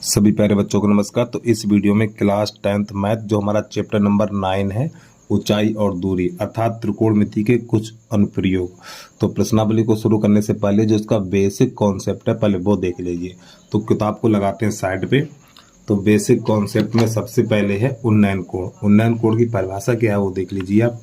सभी प्यारे बच्चों को नमस्कार। तो इस वीडियो में क्लास 10th मैथ जो हमारा चैप्टर नंबर 9 है, ऊंचाई और दूरी अर्थात त्रिकोणमिति के कुछ अनुप्रयोग। तो प्रश्नावली को शुरू करने से पहले जो इसका बेसिक कॉन्सेप्ट है पहले वो देख लीजिए। तो किताब को लगाते हैं साइड पे। तो बेसिक कॉन्सेप्ट में सबसे पहले है उन्नयन कोण। उन्नयन कोण की परिभाषा क्या है वो देख लीजिए आप।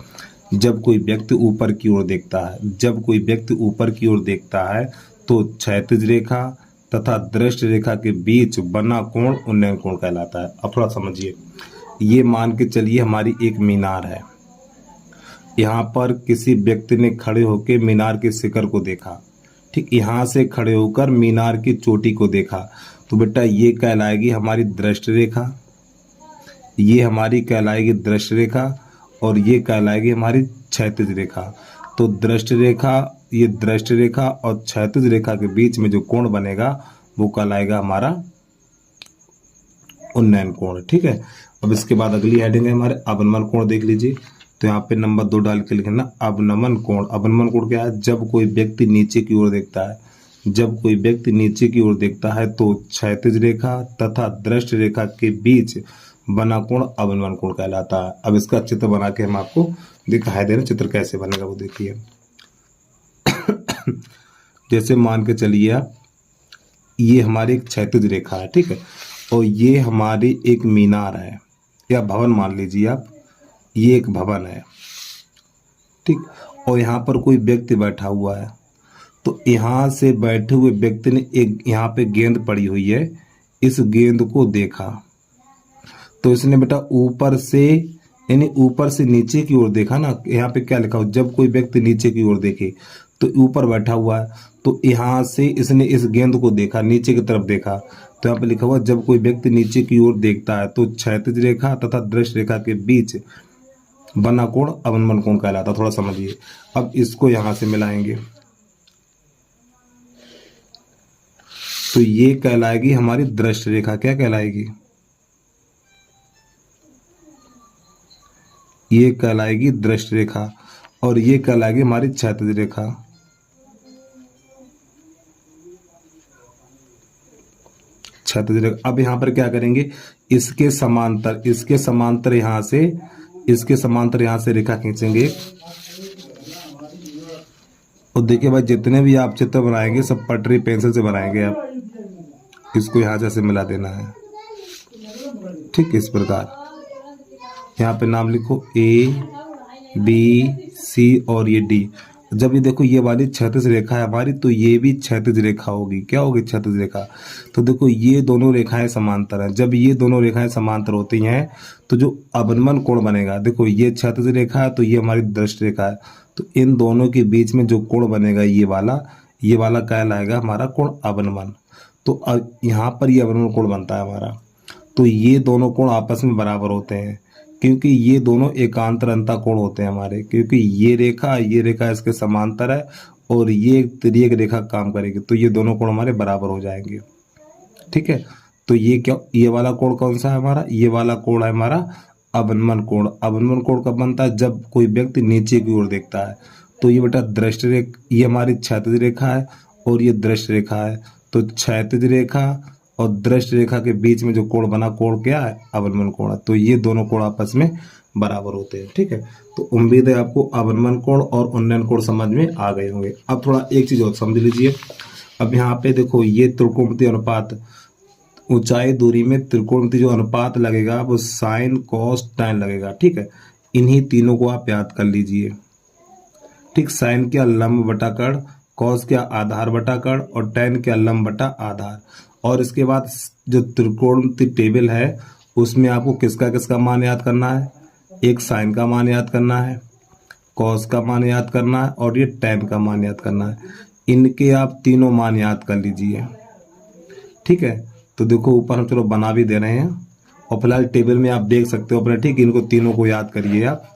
जब कोई व्यक्ति ऊपर की ओर देखता है, जब कोई व्यक्ति ऊपर की ओर देखता है तो क्षैतिज रेखा तथा दृष्टि रेखा के बीच बना कोण उन्नयन कोण कहलाता है। अब थोड़ा समझिए, ये मान के चलिए हमारी एक मीनार है। यहाँ पर किसी व्यक्ति ने खड़े होकर मीनार के शिखर को देखा, ठीक यहाँ से खड़े होकर मीनार की चोटी को देखा, तो बेटा ये कहलाएगी हमारी दृष्टि रेखा, ये हमारी कहलाएगी दृष्टि रेखा और ये कहलाएगी हमारी क्षैतिज रेखा। तो दृष्टि रेखा, ये दृष्टि रेखा और क्षैतिज रेखा के बीच में जो कोण बनेगा वो कहलाएगा हमारा उन्नयन कोण। ठीक है। अब इसके बाद अगली हेडिंग है हमारे अवनमन कोण। देख लीजिए, तो यहाँ पे नंबर 2 डाल के लिखना अवनमन कोण। अवनमन कोण क्या है? जब कोई व्यक्ति नीचे की ओर देखता है, जब कोई व्यक्ति नीचे की ओर देखता है तो क्षैतिज रेखा तथा दृष्टि रेखा के बीच बना कोण अवनमन कोण कहलाता है। अब इसका चित्र बना के हम आपको दिखाई दे रहे हैं। चित्र कैसे बनेगा वो देखिए। जैसे मान के चलिए आप, ये हमारी एक क्षैतिज रेखा है, ठीक है, और ये हमारी एक मीनार है या भवन मान लीजिए आप, ये एक भवन है, ठीक, और यहाँ पर कोई व्यक्ति बैठा हुआ है। तो यहाँ से बैठे हुए व्यक्ति ने एक यहाँ पे गेंद पड़ी हुई है, इस गेंद को देखा तो इसने बेटा ऊपर से यानी ऊपर से नीचे की ओर देखा ना। यहाँ पे क्या लिखा हो? जब कोई व्यक्ति नीचे की ओर देखे तो ऊपर बैठा हुआ है, तो यहाँ से इसने इस गेंद को देखा, नीचे की तरफ देखा, तो यहाँ पे लिखा हुआ जब कोई व्यक्ति नीचे की ओर देखता है तो क्षैतिज रेखा तथा दृष्टि रेखा के बीच बना कोण अवनमन कोण कहलाता। थोड़ा समझिए। अब इसको यहाँ से मिलाएंगे तो ये कहलाएगी हमारी दृष्टि रेखा। क्या कहलाएगी? ये कहलाएगी दृष्टि रेखा और ये कहलाएगी हमारी क्षैतिज रेखा। क्षैतिज रेखा। अब यहाँ पर क्या करेंगे? इसके समांतर, इसके समांतर यहाँ से, इसके समांतर यहाँ से रेखा खींचेंगे। और देखिए भाई, जितने भी आप चित्र बनाएंगे सब पटरी पेंसिल से बनाएंगे आप। इसको यहाँ जैसे मिला देना है, ठीक, इस प्रकार। यहाँ पे नाम लिखो A B C और ये D। जब ये देखो ये वाली क्षैतिज रेखा है हमारी, तो ये भी क्षैतिज रेखा होगी। क्या होगी? क्षैतिज रेखा। तो देखो ये दोनों रेखाएं समांतर हैं। जब ये दोनों रेखाएं समांतर होती हैं तो जो अवनमन कोण बनेगा, देखो ये क्षैतिज रेखा है तो ये हमारी दृष्टि रेखा है, तो इन दोनों के बीच में जो कोण बनेगा ये वाला कहलाएगा हमारा कोण अवनमन। तो यहाँ पर ये अवनमन कोण बनता है हमारा। तो ये दोनों कोण आपस में बराबर होते हैं क्योंकि ये दोनों एकांतर अंता कोण होते हैं हमारे, क्योंकि ये रेखा इसके समांतर है और ये तिर्यक रेखा काम करेगी, तो ये दोनों कोण हमारे बराबर हो जाएंगे। ठीक है। तो ये क्या, ये वाला कोण कौन सा है हमारा? ये वाला कोण है हमारा अवनमन कोण। अवनमन कोण कब बनता है? जब कोई व्यक्ति नीचे की ओर देखता है। तो ये बेटा दृष्टि रेखा, ये हमारी क्षैतिज रेखा है और ये दृष्टि रेखा है। तो क्षैतिज रेखा और दृष्टि रेखा के बीच में जो कोण बना, कोण क्या है? अवनमन कोण है। तो ये दोनों कोण आपस में बराबर होते हैं। ठीक है। तो उम्मीद है आपको अवनमन कोण और उन्नयन कोण समझ में आ गए होंगे। अब थोड़ा एक चीज और समझ लीजिए। अब यहाँ पे देखो ये त्रिकोणमिति अनुपात, ऊंचाई दूरी में त्रिकोणमिति जो अनुपात लगेगा वो साइन कॉस टैन लगेगा। ठीक है। इन्हीं तीनों को आप याद कर लीजिए। ठीक, साइन क्या? लंब बटा कर्ण, कॉस क्या? आधार बटा कर्ण, और टैन क्या? लंब बटा आधार। और इसके बाद जो त्रिकोणमिति टेबल है उसमें आपको किसका किसका मान याद करना है? एक साइन का मान याद करना है, कॉस का मान याद करना है और ये टैन का मान याद करना है। इनके आप तीनों मान याद कर लीजिए। ठीक है। तो देखो ऊपर हम चलो बना भी दे रहे हैं और फिलहाल टेबल में आप देख सकते हो अपने। ठीक, इनको तीनों को याद करिए आप।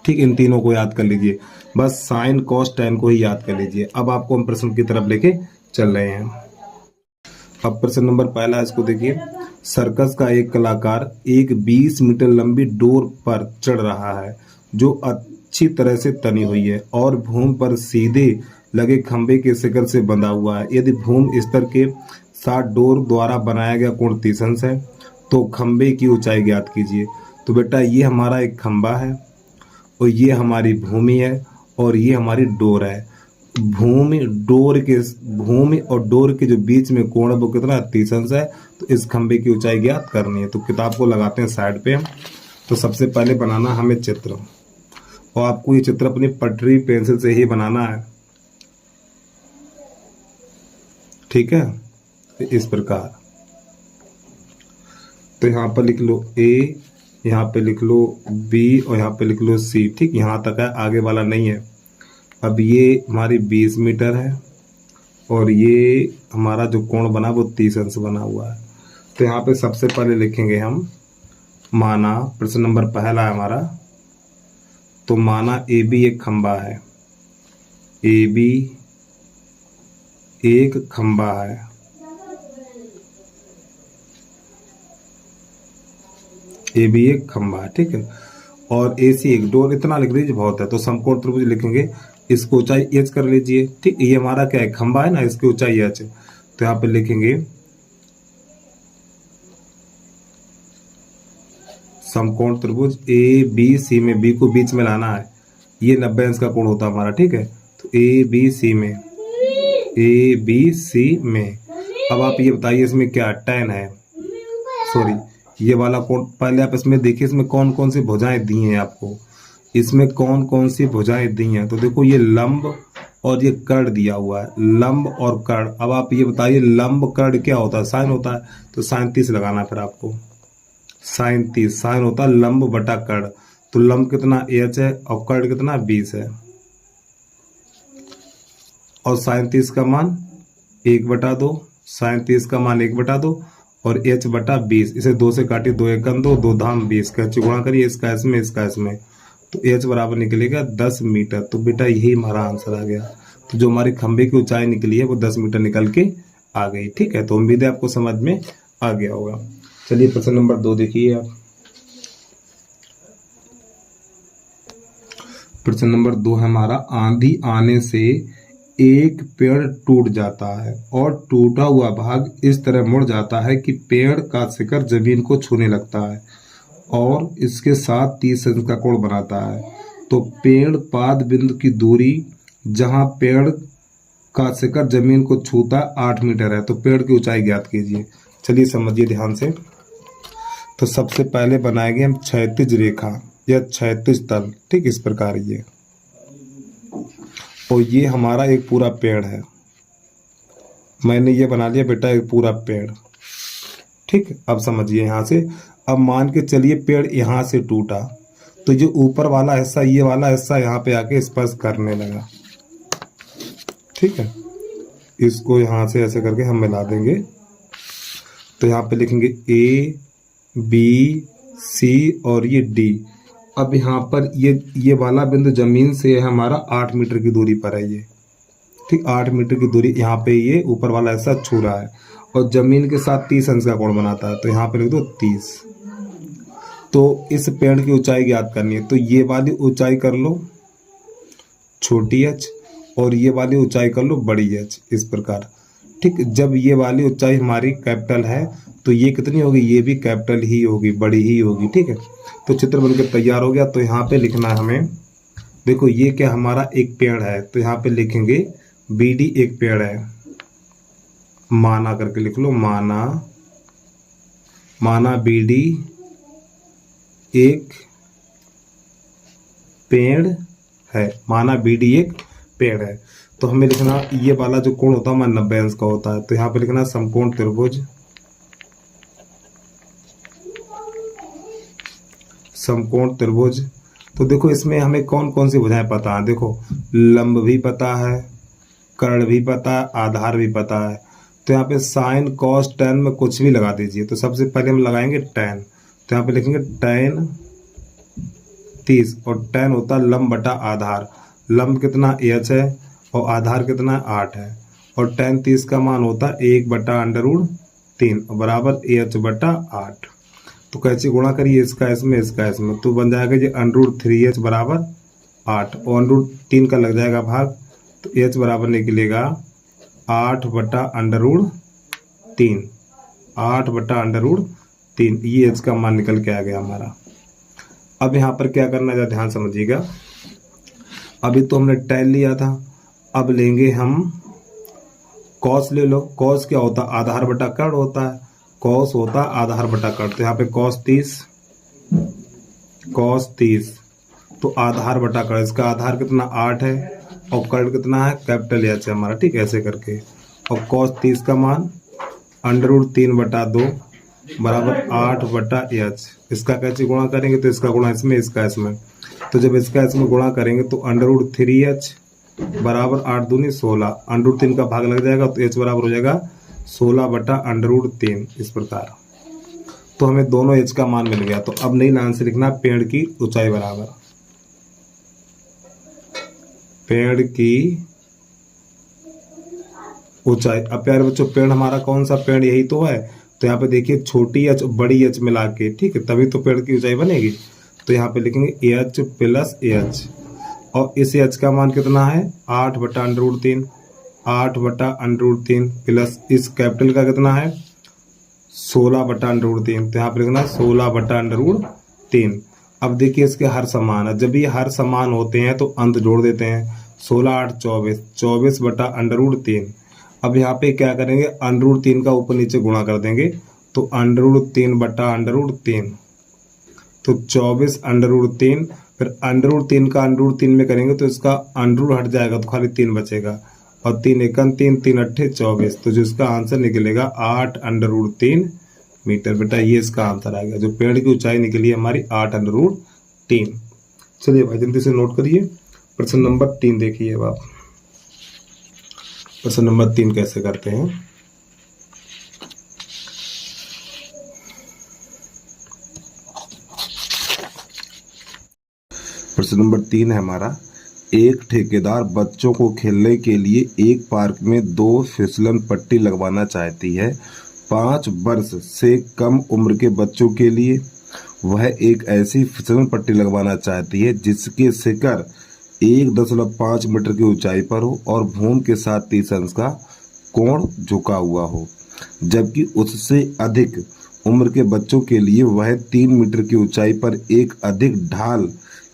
ठीक, इन तीनों को याद कर लीजिए, बस साइन कॉस टैन को ही याद कर लीजिए। अब आपको हम प्रश्न की तरफ लेके चल रहे हैं। अब प्रश्न नंबर पहला, इसको देखिए। सर्कस का एक कलाकार एक 20 मीटर लंबी डोर पर चढ़ रहा है जो अच्छी तरह से तनी हुई है और भूमि पर सीधे लगे खंभे के शिखर से बंधा हुआ है। यदि भूमि स्तर के साथ डोर द्वारा बनाया गया कोण 30 अंश है। तो खंबे की ऊंचाई ज्ञात कीजिए। तो बेटा ये हमारा एक खंबा है और ये हमारी भूमि है और ये हमारी डोर है। भूमि और डोर के जो बीच में कोण है वो कितना 30 अंश है। तो इस खंबे की ऊंचाई ज्ञात करनी है। तो किताब को लगाते हैं साइड पे। तो सबसे पहले बनाना हमें चित्र, और आपको ये चित्र अपनी पटरी पेंसिल से ही बनाना है, ठीक है। इस प्रकार तो यहाँ पर लिख लो ए, यहाँ पे लिख लो बी और यहाँ पे लिख लो सी, ठीक। यहाँ तक है, आगे वाला नहीं है। अब ये हमारी 20 मीटर है और ये हमारा जो कोण बना वो 30 अंश बना हुआ है। तो यहाँ पे सबसे पहले लिखेंगे हम माना, प्रश्न नंबर पहला है हमारा। तो माना ए बी एक खंबा है, ए बी एक खंबा है, ए बी एक खंबा है, ठीक है। और ए सी एक डोर, इतना लिख दीजिए बहुत है। तो समकोण त्रिभुज लिखेंगे, इसको ऊंचाई एच कर लीजिए, ठीक। ये हमारा क्या है, खंबा है ना, इसकी ऊंचाई एच है। तो यहाँ पे लिखेंगे समकोण त्रिभुज ए बी सी में, बी को बीच में लाना है, ये 90 अंश का कोण होता है हमारा, ठीक है। तो ए बी सी में, ए बी सी में। अब आप ये बताइए इसमें क्या tan है, सॉरी ये वाला कोण। पहले आप इसमें देखिए इसमें कौन कौन सी भुजाएं दी हैं आपको, इसमें कौन कौन सी भुजाएं दी हैं। तो देखो ये लंब और ये कर्ण दिया हुआ है, लंब और कर्ण। अब आप ये बताइए लंब कर्ण क्या होता है, साइन होता है। तो साइन 30 लगाना फिर आपको, साइन 30, साइन होता है लंब बटा कर्ण। तो लंब कितना एच है और कर्ण कितना 20 है, और साइन 30 का मान 1/2, साइन 30 का मान 1/2 और h बटा 20। इसे 2 से काटिए, 2 एकम 2, 2 धाम 20, कैसे गुणा करिए, इसका इसमें इसका इसमें। तो h बराबर निकलेगा 10 मीटर। तो बेटा यही हमारा आंसर आ गया। तो जो हमारी खंबे की ऊंचाई निकली है वो 10 मीटर निकल के आ गई, ठीक है। तो उम्मीद है आपको समझ में आ गया होगा। चलिए प्रश्न नंबर 2 देखिए आप। प्रश्न नंबर 2 है हमारा, आंधी आने से एक पेड़ टूट जाता है और टूटा हुआ भाग इस तरह मुड़ जाता है कि पेड़ का शिखर जमीन को छूने लगता है और इसके साथ 30 अंश का कोण बनाता है। तो पेड़ पाद बिंदु की दूरी जहां पेड़ का शिखर जमीन को छूता 8 मीटर है। तो पेड़ की ऊंचाई ज्ञात कीजिए। चलिए समझिए ध्यान से। तो सबसे पहले बनाएंगे हम क्षैतिज रेखा या क्षैतिज तल, ठीक। इस प्रकार ये, और ये हमारा एक पूरा पेड़ है। मैंने ये बना लिया बेटा एक पूरा पेड़, ठीक। अब समझिए यहाँ से। अब मान के चलिए पेड़ यहाँ से टूटा, तो जो ऊपर वाला हिस्सा, ये वाला हिस्सा यहाँ पे आके स्पर्श करने लगा, ठीक है। इसको यहाँ से ऐसे करके हम मिला देंगे। तो यहाँ पे लिखेंगे ए बी सी और ये डी। अब यहाँ पर ये वाला बिंदु जमीन से है हमारा 8 मीटर की दूरी पर है ये, ठीक। 8 मीटर की दूरी यहाँ पे ये ऊपर वाला ऐसा छू रहा है और जमीन के साथ 30 अंश का कोण बनाता है। तो यहाँ पे लिख दो 30। तो इस पेड़ की ऊंचाई ज्ञात करनी है। तो ये वाली ऊंचाई कर लो छोटी एच और ये वाली ऊंचाई कर लो बड़ी एच, इस प्रकार, ठीक। जब ये वाली ऊंचाई हमारी कैपिटल है तो ये कितनी होगी, ये भी कैपिटल ही होगी, बड़ी ही होगी, ठीक है। तो चित्र बनकर तैयार हो गया। तो यहाँ पे लिखना है हमें, देखो ये क्या हमारा एक पेड़ है। तो यहाँ पे लिखेंगे बी डी एक पेड़ है, माना करके लिख लो, माना, माना बी डी एक पेड़ है, माना बी डी एक पेड़ है। तो हमें लिखना ये वाला जो कोण होता है 90 अंश का होता है। तो यहाँ पे लिखना समकोण त्रिभुज, समकोण त्रिभुज। तो देखो इसमें हमें कौन कौन सी भुजाएं पता है, देखो लंब भी पता है, कर्ण भी पता है, आधार भी पता है। तो यहाँ पे साइन कॉस टेन में कुछ भी लगा दीजिए। तो सबसे पहले हम लगाएंगे टेन। तो यहाँ पे लिखेंगे टेन 30 और टेन होता है लंब बटा आधार। लंब कितना एच है और आधार कितना 8 है और टेन 30 का मान होता है 1/√3 बराबर एच बटा 8। तो कैसे गुणा करिए, इसका इसमें इसका इसमें, तो बन जाएगा ये √3h बराबर 8 और √3 का लग जाएगा भाग। तो h बराबर निकलेगा 8/√3। 3, 8/√3, ये h का मान निकल के आ गया हमारा। अब यहाँ पर क्या करना है, ध्यान समझिएगा। अभी तो हमने tan लिया था, अब लेंगे हम cos ले लो। cos क्या होता है, आधार बटा कर्ण होता है। cos होता है आधार बटा कर्ण, तो यहाँ पे cos 30 तो आधार बटा कर्ण, इसका आधार कितना 8 है और कर्ण कितना है, कैपिटल H है हमारा, ठीक है, ऐसे करके। और cos 30 का मान √3/2 बराबर 8/H। इसका कैसे गुणा करेंगे, तो इसका गुणा इसमें, इसका इसमें, तो जब इसका इसमें गुणा करेंगे तो √3H बराबर 8 दूनी 16, √3 का भाग लग जाएगा तो H बराबर हो जाएगा 16/√3। इस प्रकार तो हमें दोनों H का मान मिल गया। तो अब नई लाइन से लिखना पेड़ की ऊंचाई बराबर पेड़ की ऊंचाई। अब प्यारे बच्चों, पेड़ हमारा कौन सा पेड़, यही तो है। तो यहाँ पे देखिए छोटी H बड़ी H मिला के, ठीक है, तभी तो पेड़ की ऊंचाई बनेगी। तो यहाँ पे लिखेंगे H + H, और इस H का मान कितना है 8/√3, 8/√3 प्लस इस कैपिटल का कितना है 16/√3, तो यहाँ पे लिखना 16/√3। अब देखिए इसके हर समान है, जब ये हर समान होते हैं तो अंत जोड़ देते हैं, 16 8 24, 24/√3। अब यहाँ पे क्या करेंगे, √3 का ऊपर नीचे गुणा कर देंगे, तो √3/√3, तो 24/√3, फिर √3 का √3 में करेंगे तो इसका अंडरूट हट जाएगा तो खाली 3 बचेगा, और 3 एकम 3, 3 अट्ठे 24, तो जिसका आंसर निकलेगा 8/√3 मीटर। बेटा ये इसका आंसर आएगा, जो पेड़ की ऊंचाई निकली है हमारी 8/√3। चलिए भाई जल्दी से नोट करिए। प्रश्न नंबर 3 देखिए। अब आप प्रश्न नंबर 3 कैसे करते हैं। प्रश्न नंबर 3 है हमारा, एक ठेकेदार बच्चों को खेलने के लिए एक पार्क में 2 फिसलन पट्टी लगवाना चाहती है। 5 वर्ष से कम उम्र के बच्चों के लिए वह एक ऐसी फिसलन पट्टी लगवाना चाहती है जिसके शिखर 1.5 मीटर की ऊंचाई पर हो और भूमि के साथ 30 अंश का कोण झुका हुआ हो, जबकि उससे अधिक उम्र के बच्चों के लिए वह 3 मीटर की ऊंचाई पर एक अधिक ढाल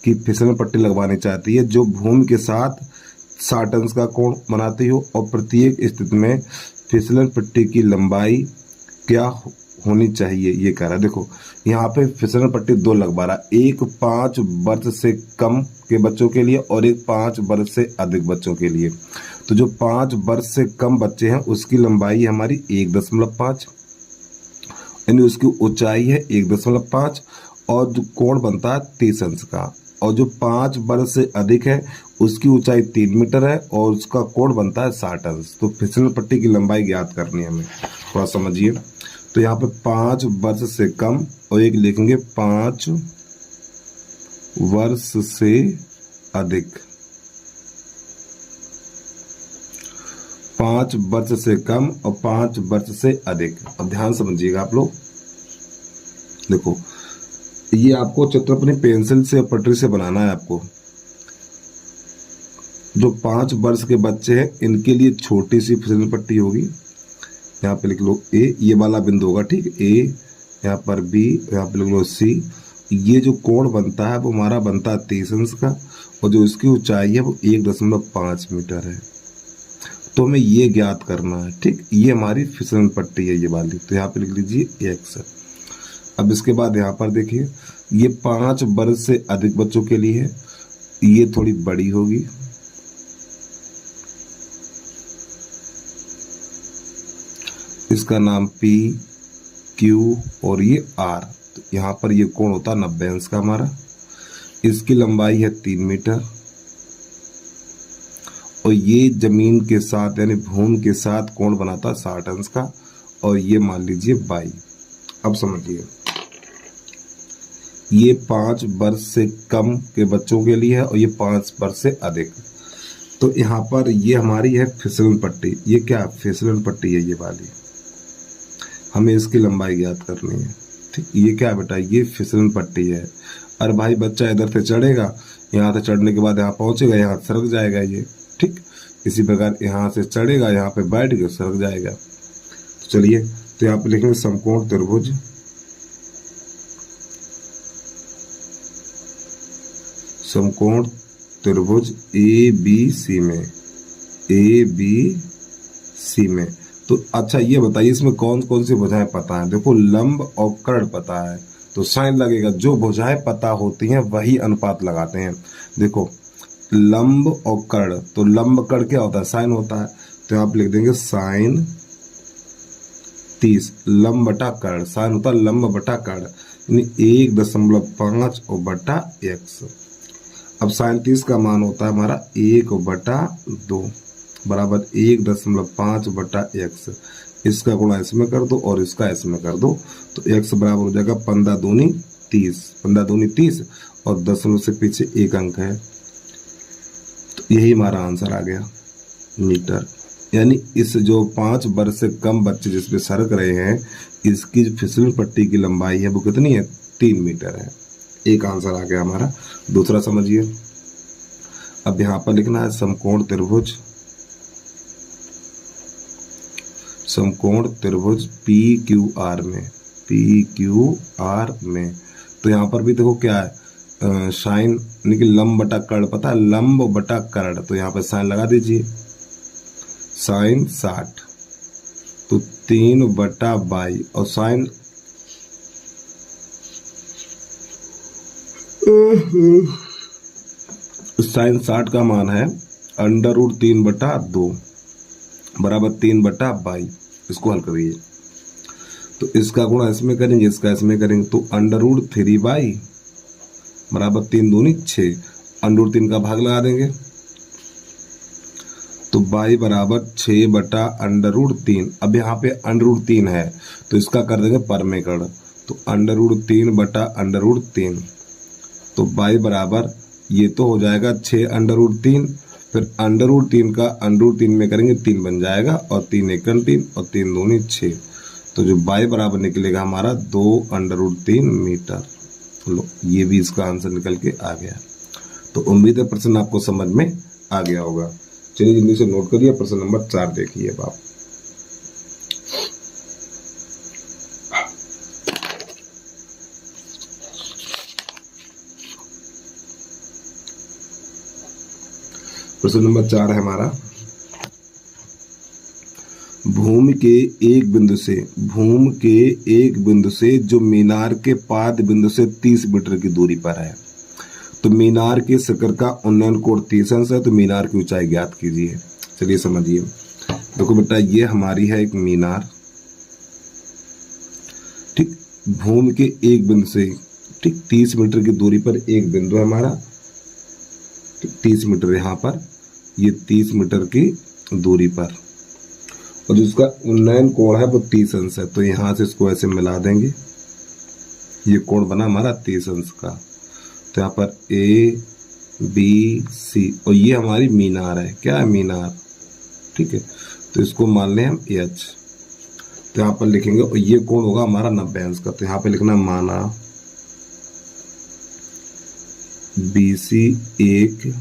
की फिसलन पट्टी लगवानी चाहती है जो भूमि के साथ 60 अंश का कोण बनाती हो, और प्रत्येक स्थिति में फिसलन पट्टी की लंबाई क्या होनी चाहिए, ये कह रहा है। देखो यहाँ पे फिसलन पट्टी 2 लगवा रहा है, एक 5 वर्ष से कम के बच्चों के लिए और एक 5 वर्ष से अधिक बच्चों के लिए। तो जो 5 वर्ष से कम बच्चे हैं उसकी लंबाई हमारी 1.5, यानी उसकी ऊंचाई है 1.5, और जो कोण बनता है 30 अंश का, और जो 5 वर्ष से अधिक है उसकी ऊंचाई 3 मीटर है और उसका कोण बनता है 60 अंश। तो फिसलन पट्टी की लंबाई ज्ञात करनी है हमें, थोड़ा समझिए। तो यहाँ पे 5 वर्ष से कम और एक लिखेंगे 5 वर्ष से अधिक, 5 वर्ष से कम और 5 वर्ष से अधिक। अब ध्यान समझिएगा आप लोग, देखो ये आपको चित्र अपनी पेंसिल से पटरी से बनाना है आपको। जो 5 वर्ष के बच्चे हैं इनके लिए छोटी सी फिसलन पट्टी होगी, यहाँ पे लिख लो ए, ये वाला बिंदु होगा, ठीक, ए, यहाँ पर बी, यहाँ पे लिख लो सी। ये जो कोण बनता है वो हमारा बनता है 30 अंश का, और जो इसकी ऊंचाई है वो 1.5 मीटर है। तो हमें ये ज्ञात करना है, ठीक, ये हमारी फिसलन पट्टी है ये वाली। तो यहाँ पे लिख लीजिए एक्स। अब इसके बाद यहाँ पर देखिए ये 5 वर्ष से अधिक बच्चों के लिए है, ये थोड़ी बड़ी होगी, इसका नाम P, Q और ये R। तो यहाँ पर ये कोण होता है 90 अंश का हमारा, इसकी लंबाई है 3 मीटर, और ये जमीन के साथ यानी भूमि के साथ कोण बनाता है 60 अंश का, और ये मान लीजिए 22। अब समझिए ये 5 वर्ष से कम के बच्चों के लिए है और ये 5 वर्ष से अधिक। तो यहाँ पर ये हमारी है फिसलन पट्टी, ये क्या फिसलन पट्टी है ये वाली, हमें इसकी लंबाई ज्ञात करनी है, ठीक। ये क्या है बेटा, ये फिसलन पट्टी है। अरे भाई बच्चा इधर से चढ़ेगा, यहाँ से चढ़ने के बाद यहाँ पहुँचेगा, यहाँ सरक जाएगा ये, ठीक। इसी प्रकार यहाँ से चढ़ेगा, यहाँ पे बैठ के सरक जाएगा। चलिए, तो यहाँ पे लिखेंगे समकोण त्रिभुज ए बी सी में। तो अच्छा ये बताइए इसमें कौन कौन सी भुजाएं पता है। देखो लंब और कर्ण पता है तो साइन लगेगा, जो भुजाएं पता होती हैं वही अनुपात लगाते हैं। देखो लंब और कर्ण, तो लंब कर्ण क्या होता है, साइन होता है, तो आप लिख देंगे साइन 30 लंब बटा कर्ण, साइन होता है लंब बटा कर्ण, यानी 1.5 और बटा x। अब साइन 30 का मान होता है हमारा 1/2 बराबर 1.5 बटा x। इसका गुणा इसमें कर दो और इसका इसमें कर दो, तो x बराबर हो जाएगा 15 दूनी 30 और दशमलव से पीछे एक अंक है, तो यही हमारा आंसर आ गया मीटर। यानी इस जो 5 वर्ष से कम बच्चे जिस पे सरक रहे हैं, इसकी जो फिसलन पट्टी की लंबाई है वो कितनी है, 3 मीटर है। एक आंसर आ गया हमारा। दूसरा समझिए, अब यहाँ पर लिखना है समकोण त्रिभुज PQR में। तो यहाँ पर भी देखो क्या है, साइन यानी कि लंब बटा कर्ण पता है, लंब बटा कर्ण, तो यहाँ पर साइन लगा दीजिए, साइन 60 तो 3/22 और साइन साइन 60 का मान है √3/2 बराबर 3/22। इसको हल करिए, तो इसका गुणा इसमें करेंगे, इसका इसमें करेंगे, तो √3/, बराबर 3 दूनी 6, √3 का भाग लगा देंगे, तो y बराबर 6/√3। अब यहाँ पे √3 है तो इसका कर देंगे परमेकरण, तो √3/√3, तो y बराबर ये तो हो जाएगा 6√3, फिर √3 का √3 में करेंगे 3 बन जाएगा, और 3 × 3 और 3 दूनी 6, तो जो y बराबर निकलेगा हमारा 2√3 मीटर। लो ये भी इसका आंसर निकल के आ गया। तो उम्मीद है प्रश्न आपको समझ में आ गया होगा। चलिए जल्दी से नोट करिए, प्रश्न नंबर 4 देखिए अब आप। प्रश्न नंबर 4 है हमारा, भूमि के एक बिंदु से जो मीनार के पाद बिंदु से 30 मीटर की दूरी पर है, तो मीनार के शिखर का उन्नयन कोण 30 अंश है, तो मीनार की ऊंचाई ज्ञात कीजिए। चलिए समझिए, देखो बेटा ये हमारी है एक मीनार, ठीक, भूमि के एक बिंदु से, ठीक, 30 मीटर की दूरी पर एक बिंदु है हमारा, 30 मीटर यहाँ पर, ये 30 मीटर की दूरी पर, और जिसका उन्नयन कोण है वो 30 अंश है, तो यहाँ से इसको ऐसे मिला देंगे, ये कोण बना हमारा 30 अंश का। तो यहाँ पर ABC, और ये हमारी मीनार है, क्या है मीनार, ठीक है, तो इसको मान लें हम H। तो यहाँ पर लिखेंगे, और ये कोण होगा हमारा 90 अंश का, तो यहाँ पे लिखना माना BC एक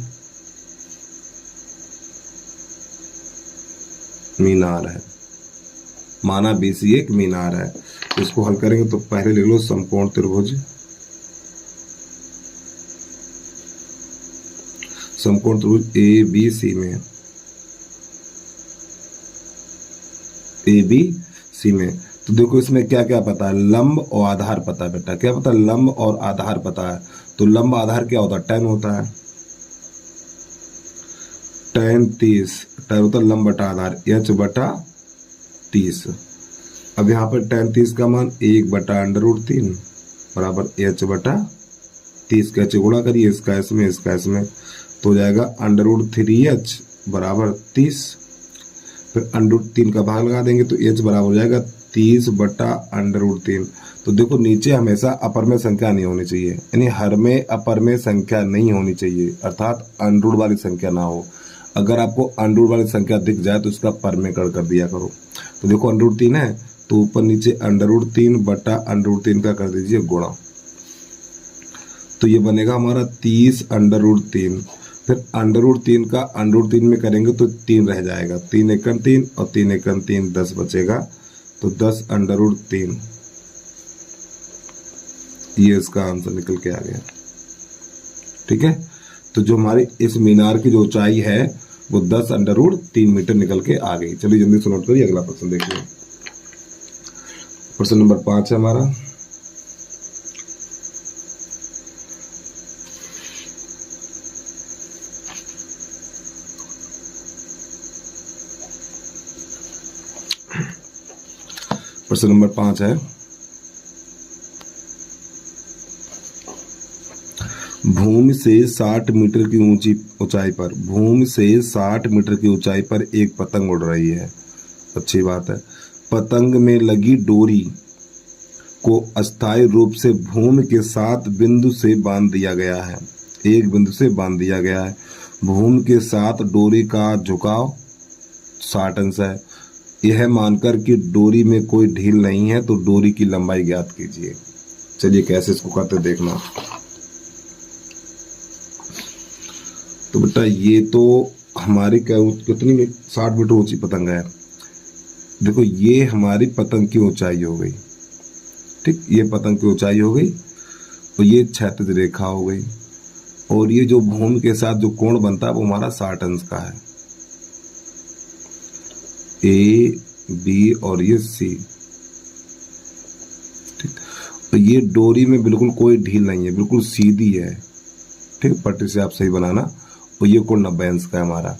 मीनार है, माना BC एक मीनार है। तो इसको हल करेंगे, तो पहले लिख लो समकोण त्रिभुज ABC में। तो देखो इसमें क्या क्या पता है, लंब और आधार पता है बेटा, क्या पता है, लंब और आधार पता है। तो लंब आधार क्या होता है, tan होता है, tan 30, tan होता है लंब बटा आधार H/30। अब यहाँ पर tan 30 का मान 1/√3 बराबर H/30 का H गुणा करिए, इसका इसमें इसका इसमें, तो हो जाएगा √3H बराबर 30, फिर √3 का भाग लगा देंगे, तो H बराबर हो जाएगा 30/√3। तो देखो नीचे हमेशा अपर में संख्या नहीं होनी चाहिए, यानी हर में अपर में संख्या नहीं होनी चाहिए, अर्थात अंडरूट वाली संख्या ना हो। अगर आपको अंडरूट वाली संख्या दिख जाए तो उसका परमेकरण कर दिया करो। तो देखो √3 है तो ऊपर नीचे √3/√3 का कर दीजिए गुणा, तो ये बनेगा हमारा 30/√3। फिर √3 का √3 में करेंगे तो 3 रह जाएगा, 3 × 3 और 3 × 3 10 बचेगा, तो 10√3, ये इसका आंसर निकल के आ गया। ठीक है, तो जो हमारी इस मीनार की जो ऊंचाई है वो 10√3 मीटर निकल के आ गई। चलिए जल्दी से नोट करिए, अगला प्रश्न देखिए। प्रश्न नंबर 5 है हमारा। प्रश्न नंबर 5 है, भूमि से 60 मीटर की ऊंचाई पर, भूमि से 60 मीटर की ऊंचाई पर एक पतंग उड़ रही है। अच्छी बात है। पतंग में लगी डोरी को अस्थायी रूप से भूमि के 7 बिंदु से बांध दिया गया है। एक बिंदु से बांध दिया गया है। भूमि के साथ डोरी का झुकाव 60 अंश है। यह मानकर कि डोरी में कोई ढील नहीं है तो डोरी की लंबाई ज्ञात कीजिए। चलिए कैसे इसको करते देखना। तो बेटा ये तो हमारी कितनी 60 मीटर ऊंची पतंग है। देखो ये हमारी पतंग की ऊंचाई हो गई। ठीक, ये पतंग की ऊंचाई हो गई और ये क्षैतिज रेखा हो गई, और ये जो भूमि के साथ जो कोण बनता है वो हमारा 60 अंश का है। ए बी और ये सी। ठीक, तो ये डोरी में बिल्कुल कोई ढील नहीं है, बिल्कुल सीधी है। ठीक, पट्टी से आप सही बनाना। और ये कोण 90 अंश का है हमारा।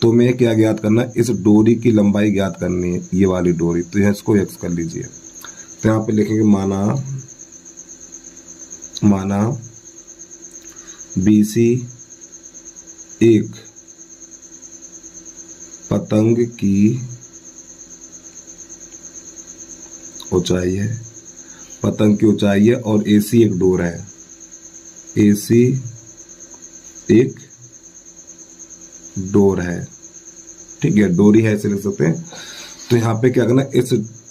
तो मैं क्या ज्ञात करना, इस डोरी की लंबाई ज्ञात करनी है, ये वाली डोरी। तो यह इसको एक्स कर लीजिए। तो यहाँ पे लिखेंगे माना BC एक पतंग की ऊंचाई है, पतंग की ऊंचाई है, और AC एक डोर है। AC एक डोर है। ठीक है, डोरी है ऐसे लिख सकते हैं। तो यहाँ पे क्या करना,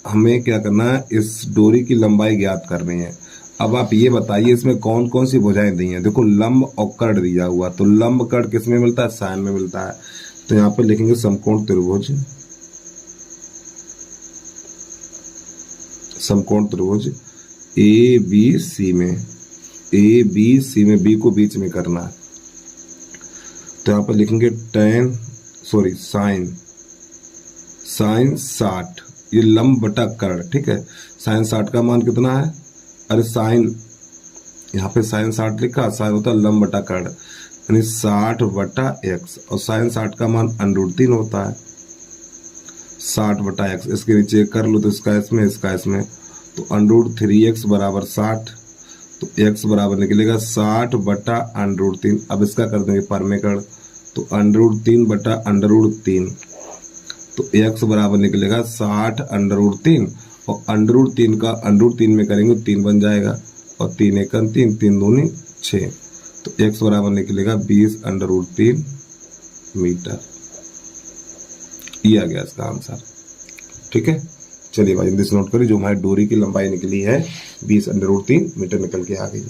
हमें क्या करना है, इस डोरी की लंबाई ज्ञात करनी है। अब आप ये बताइए इसमें कौन कौन सी भुजाएं दी हैं। देखो लंब और कर्ण दिया हुआ, तो लंब कर्ण किस में मिलता है, साइन में मिलता है। तो यहाँ पे लिखेंगे समकोण त्रिभुज, समकोण त्रिभुज ABC में, ABC में B को बीच में करना है। तो यहाँ पर लिखेंगे साइन 60, ये लंब बटा कर्ण। ठीक है, साइन 60 का मान कितना है, अरे साइन, यहाँ पे साइन 60 लिखा, साइन होता है लंब बटा कर्ण, यानी 60 बटा x, और साइन 60 का मान √3 होता है, 60 बटा x। इसके नीचे कर लो तो इसका इसमें, इसका इसमें, तो √3x बराबर 60। तो x बराबर निकलेगा 60 बटा √3। अब इसका कर देंगे परमेकरण, तो √3 बटा √3, तो x बराबर निकलेगा 60 √3, और √3 का √3 में करेंगे 3 बन जाएगा, और 3 × 3, 3 दूनी 6, तो x बराबर निकलेगा 20 √3 मीटर। ये आ गया इसका आंसर। ठीक है, चलिए भाई जल्दी से नोट करिए। जो हमारी डोरी की लंबाई निकली है 20 √3 मीटर निकल के आ गई।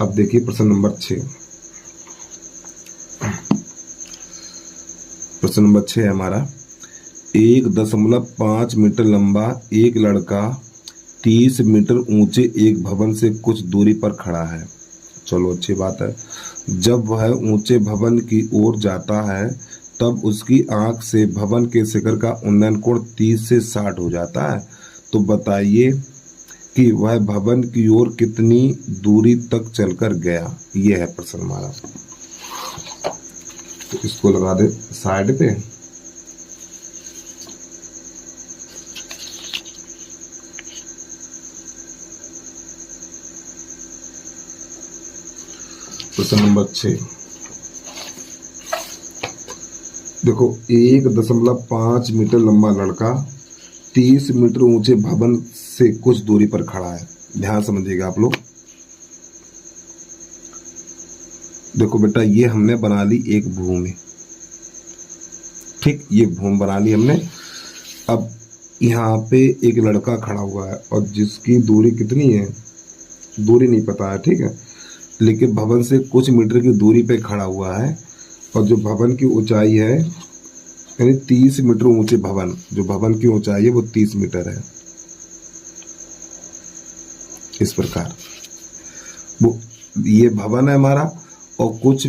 अब देखिए प्रश्न नंबर 6। प्रश्न नंबर 6 है हमारा, 1.5 मीटर लंबा एक लड़का 30 मीटर ऊंचे एक भवन से कुछ दूरी पर खड़ा है। चलो अच्छी बात है। जब वह ऊंचे भवन की ओर जाता है तब उसकी आंख से भवन के शिखर का उन्नयन कोण 30 से 60 हो जाता है। तो बताइए कि वह भवन की ओर कितनी दूरी तक चलकर गया। यह है प्रश्न हमारा। तो इसको लगा दे साइड पे। प्रश्न नंबर 6 देखो, 1.5 मीटर लंबा लड़का 30 मीटर ऊंचे भवन से कुछ दूरी पर खड़ा है। ध्यान समझिएगा आप लोग। देखो बेटा, ये हमने बना ली एक भूमि। ठीक, ये भूमि बना ली हमने। अब यहाँ पे एक लड़का खड़ा हुआ है और जिसकी दूरी कितनी है, दूरी नहीं पता है। ठीक है, लेकिन भवन से कुछ मीटर की दूरी पे खड़ा हुआ है और जो भवन की ऊंचाई है यानी 30 मीटर ऊंचे भवन, जो भवन की ऊंचाई है वो 30 मीटर है। इस प्रकार वो ये भवन है हमारा और कुछ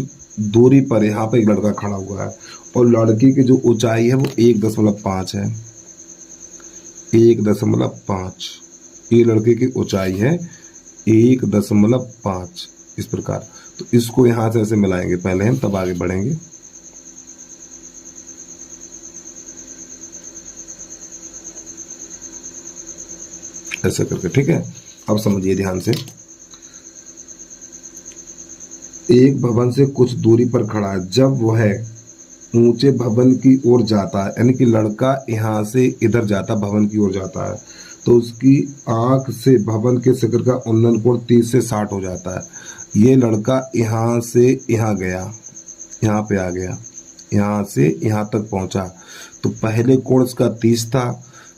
दूरी पर यहाँ पे एक लड़का खड़ा हुआ है और लड़की की जो ऊंचाई है वो 1.5 है। 1.5 ये लड़के की ऊंचाई है 1.5 इस प्रकार। तो इसको यहाँ से ऐसे मिलाएंगे पहले हम, तब आगे बढ़ेंगे। ऐसे करके, ठीक है। अब समझिए ध्यान से, एक भवन से कुछ दूरी पर खड़ा है, जब वह ऊंचे भवन की ओर जाता है, यानी कि लड़का यहाँ से इधर जाता, भवन की ओर जाता है, तो उसकी आंख से भवन के शिखर का उन्नयन कोण 30 से 60 हो जाता है। ये लड़का यहाँ से यहाँ गया, यहाँ पे आ गया, यहाँ से यहाँ तक पहुँचा, तो पहले कोण इसका 30 था,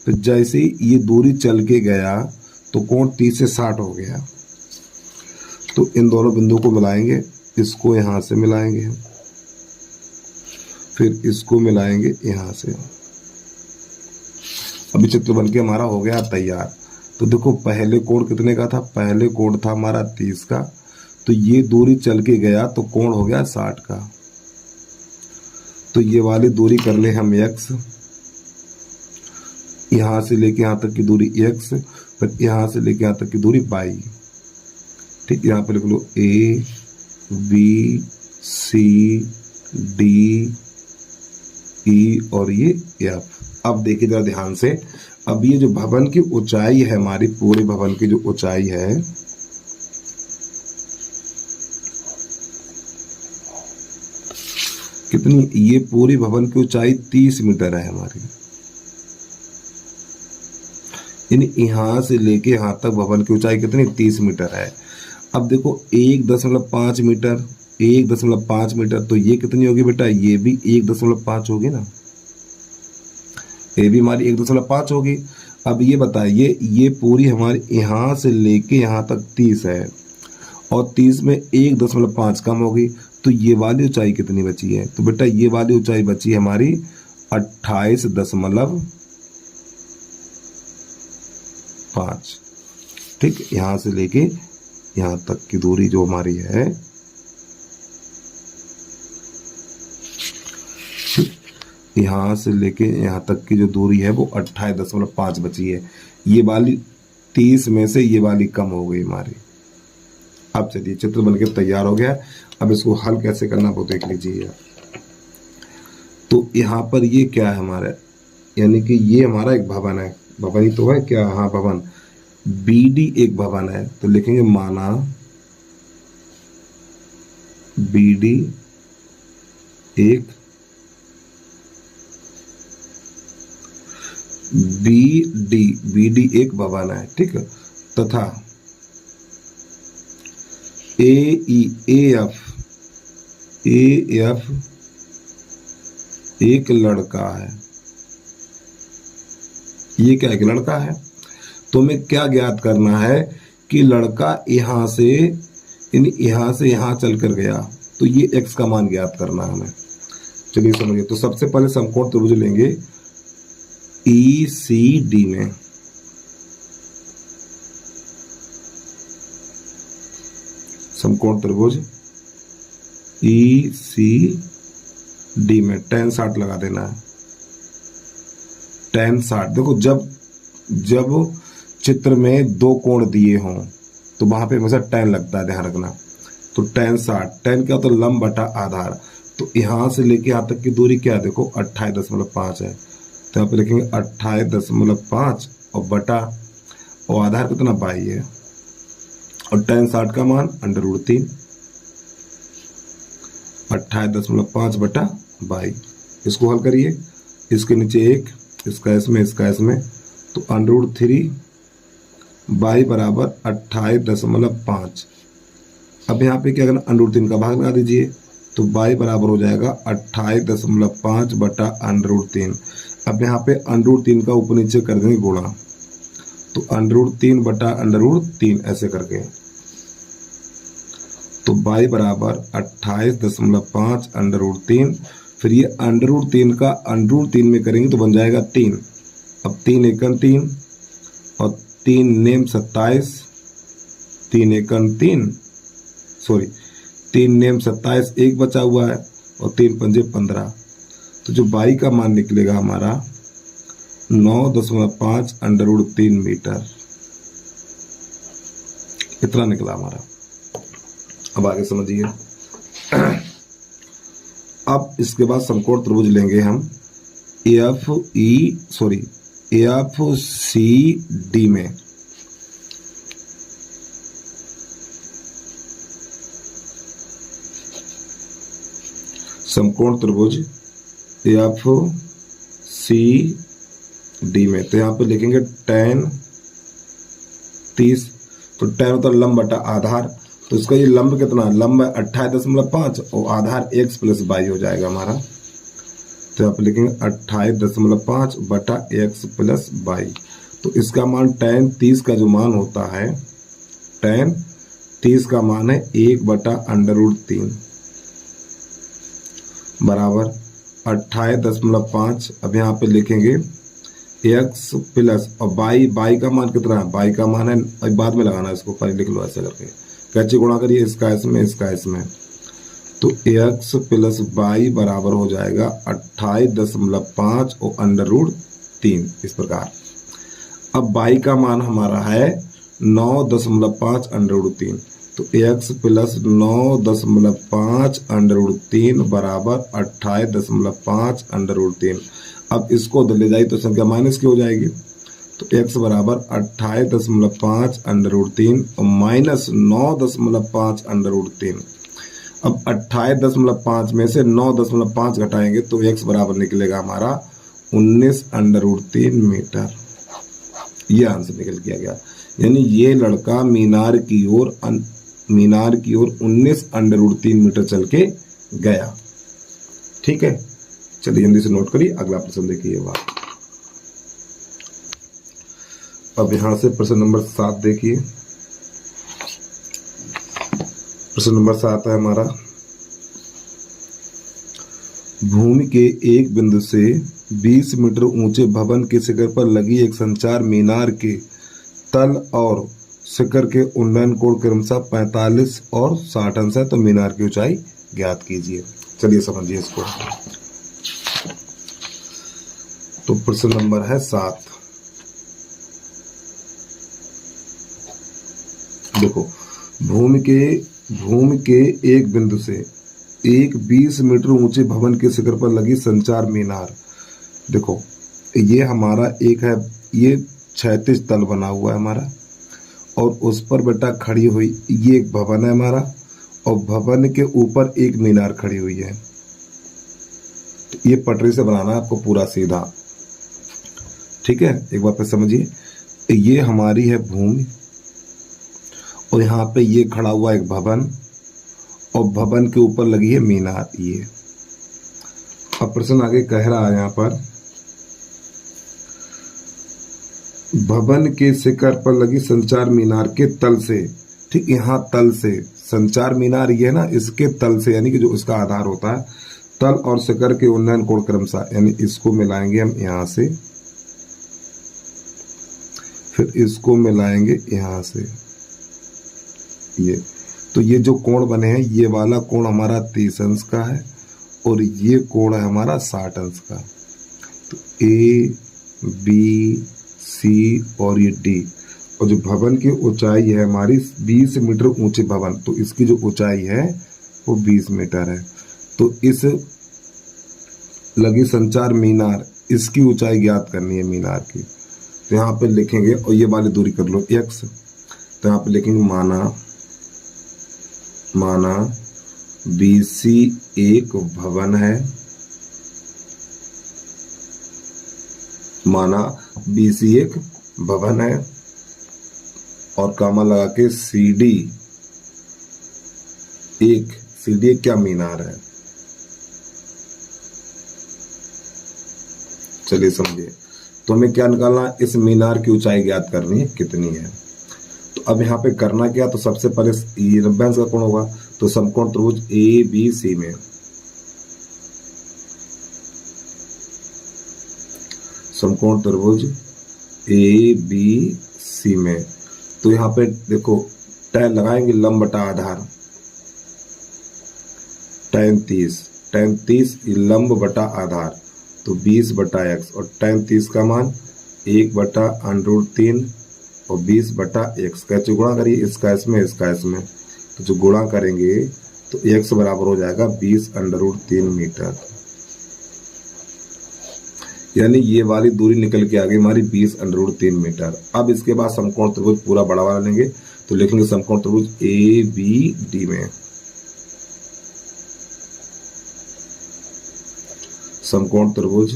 फिर जैसे ही ये दूरी चल के गया तो कोण 30 से 60 हो गया। तो इन दोनों बिंदुओं को मिलाएंगे, इसको यहाँ से मिलाएंगे, फिर इसको मिलाएंगे यहाँ से। अभी चित्र बन के हमारा हो गया तैयार। तो देखो पहले कोण कितने का था, पहले कोण था हमारा 30 का, तो ये दूरी चल के गया तो कोण हो गया 60 का। तो ये वाली दूरी कर ले हम x, यहाँ से लेके यहाँ तक की दूरी x, फिर यहाँ से लेके यहाँ तक की दूरी y। ठीक, यहाँ पे लिख लो A B C D E और ये F। अब देखिए जरा ध्यान से, अब ये जो भवन की ऊंचाई है हमारी, पूरे भवन की जो ऊंचाई है, कितनी, ये पूरी भवन की ऊंचाई 30 मीटर है हमारी, यानी यहाँ से लेके यहाँ तक भवन की ऊंचाई कितनी, 30 मीटर है। अब देखो 1.5 मीटर, 1.5 मीटर, तो ये कितनी होगी बेटा, ये भी 1.5 होगी ना, ये भी हमारी 1.5 होगी। अब ये बताइए, ये पूरी हमारी यहाँ से लेके यहाँ तक 30 है और 30 में 1.5 कम होगी, तो ये वाली ऊंचाई कितनी बची है, तो बेटा ये वाली ऊंचाई बची है हमारी 28.5। ठीक, यहाँ से लेके यहाँ तक की दूरी जो हमारी है, यहाँ से लेके यहाँ तक की जो दूरी है वो 28.5 बची है। ये वाली 30 में से ये वाली कम हो गई हमारी। अब चलिए चित्र बनके तैयार हो गया। अब इसको हल कैसे करना वो देख लीजिए। तो यहाँ पर ये क्या है हमारा, यानी कि ये हमारा एक भवन है, भवन ही तो है क्या, हाँ भवन, BD एक भवन है, तो लिखेंगे माना BD एक, BD एक भवन है, ठीक है, तथा AF एक लड़का है। ये क्या एक लड़का है, तो हमें क्या ज्ञात करना है कि लड़का यहाँ से, यानी यहाँ से यहाँ चल कर गया, तो ये x का मान ज्ञात करना है हमें। चलिए समझिए। तो सबसे पहले समकोण त्रिभुज लेंगे ECD में, समकोण त्रिभुज ECD में tan 60 लगा देना है। tan 60, देखो जब चित्र में दो कोण दिए हों तो वहां पे हमेशा tan लगता है, ध्यान रखना। तो tan 60, tan क्या होता है, लंब बटा आधार। तो यहाँ से लेके यहाँ तक की दूरी क्या है, देखो 28.5 है, तो यहाँ पे लिखेंगे 28.5 और बटा, और आधार कितना 22 है, और tan 60 का मान √3, 28.5 बटा 22। इसको हल करिए, इसके नीचे 1, इसका इसमें, इसका इसमें, तो √3 22 बराबर 28.5। अब यहाँ पे क्या करना, √3 का भाग लगा दीजिए, तो 22 बराबर हो जाएगा 28.5 बटा √3। अब यहाँ पे √3 का ऊपर नीचे कर देंगे गुणा, तो √3 बटा √3 ऐसे करके, तो y बराबर 28.5 √3। फिर ये √3 का √3 में करेंगे तो बन जाएगा 3। अब 3 एकम 3 और 3 नेम 27, 3 एकम 3, सॉरी 3 नेम 27, एक बचा हुआ है और 3 पंजे 15। तो जो y का मान निकलेगा हमारा 9.5 √3 मीटर, इतना निकला हमारा। अब आगे समझिए। अब इसके बाद समकोण त्रिभुज लेंगे हम AFCD में। समकोण त्रिभुज AFCD में, तो यहाँ पे लिखेंगे tan 30। तो tan होता है लंब बटा आधार, तो इसका ये लंब कितना, लंब 28.5 और आधार x + y हो जाएगा हमारा। तो यहाँ पे लिखेंगे 28.5 बटा x + y। तो इसका मान tan 30 का जो मान होता है, tan 30 का मान है 1/√3 बराबर 28.5। अब यहाँ पे लिखेंगे x प्लस और y का मान कितना है, y का मान है, बाद में लगाना है इसको, पहले लिख लो ऐसे करके, कैसे गुणा करिए इसका इसमें इसका इसमें। तो x प्लस y बराबर हो जाएगा 28.5 और √3, इस प्रकार। अब y का मान हमारा है 9.5 √3, तो x प्लस 9.5 √3 बराबर 28.5 √3। अब इसको ले जाए तो संख्या माइनस की हो जाएगी, तो x बराबर 28.5 √3 और माइनस 9.5 √3। अब 28.5 में से 9.5 घटाएंगे तो x बराबर निकलेगा हमारा 19 √3 मीटर। ये आंसर निकल किया गया, यानी ये लड़का मीनार की ओर 19 √3 मीटर चल के गया। ठीक है, चलिए जल्दी से नोट करिए, अगला प्रश्न देखिए। अब यहां से प्रश्न नंबर 7 देखिए। प्रश्न नंबर 7 है हमारा, भूमि के एक बिंदु से 20 मीटर ऊंचे भवन के शिखर पर लगी एक संचार मीनार के तल और शिखर के उन्नयन कोण क्रमशः 45 और 60 अंश है, तो मीनार की ऊंचाई ज्ञात कीजिए। चलिए समझिए इसको। तो प्रश्न नंबर है 7। देखो, भूमि के एक बिंदु से एक 20 मीटर ऊंचे भवन के शिखर पर लगी संचार मीनार। देखो ये हमारा एक है, ये 36 तल बना हुआ है हमारा, और उस पर बेटा खड़ी हुई ये एक भवन है हमारा, और भवन के ऊपर एक मीनार खड़ी हुई है। ये पटरी से बनाना है आपको पूरा सीधा। ठीक है, एक बार फिर समझिए, ये हमारी है भूमि और यहाँ पे ये खड़ा हुआ एक भवन, और भवन के ऊपर लगी है मीनार ये। अब प्रश्न आगे कह रहा है यहाँ पर, भवन के शिखर पर लगी संचार मीनार के तल से, ठीक यहाँ तल से, संचार मीनार ये है ना, इसके तल से यानी कि जो इसका आधार होता है, तल और शिखर के उन्नयन कोण क्रमशः, यानी इसको मिलाएंगे हम यहाँ से, फिर इसको मिलाएंगे यहाँ से, ये तो ये जो कोण बने हैं, ये वाला कोण हमारा 30 अंश का है और ये कोण है हमारा 60 अंश का। तो A, B, C और ये D, और जो भवन की ऊंचाई है हमारी 20 मीटर ऊंचे भवन, तो इसकी जो ऊंचाई है वो 20 मीटर है। तो इस लगी संचार मीनार, इसकी ऊंचाई ज्ञात करनी है मीनार की। तो यहाँ पे लिखेंगे, और ये वाली दूरी कर लो x, तो यहाँ पे लिखेंगे माना BC एक भवन है, माना BC एक भवन है, और कामा लगा के CD एक क्या मीनार है। चलिए समझिए, तो हमें क्या निकालना है, इस मीनार की ऊंचाई ज्ञात करनी है कितनी है। तो अब यहाँ पे करना क्या, तो सबसे पहले ये 90 अंश का कोण होगा, तो समकोण त्रिभुज ABC में समकोण त्रिभुज ABC में तो यहाँ पे देखो tan लगाएंगे लंब बटा आधार, tan 30 लंब बटा आधार तो 20 बटा x और tan 30 का मान 1 बटा √3 और 20 बटा x। कैसे गुणा करिए, इसका इसमें तो जो गुणा करेंगे तो x बराबर हो जाएगा 20 √3 मीटर। यानी ये वाली दूरी निकल के आ गई हमारी 20 √3 मीटर। अब इसके बाद समकोण त्रिभुज पूरा बड़ा वाला लेंगे तो लिखेंगे समकोण त्रिभुज ABD में समकोण त्रिभुज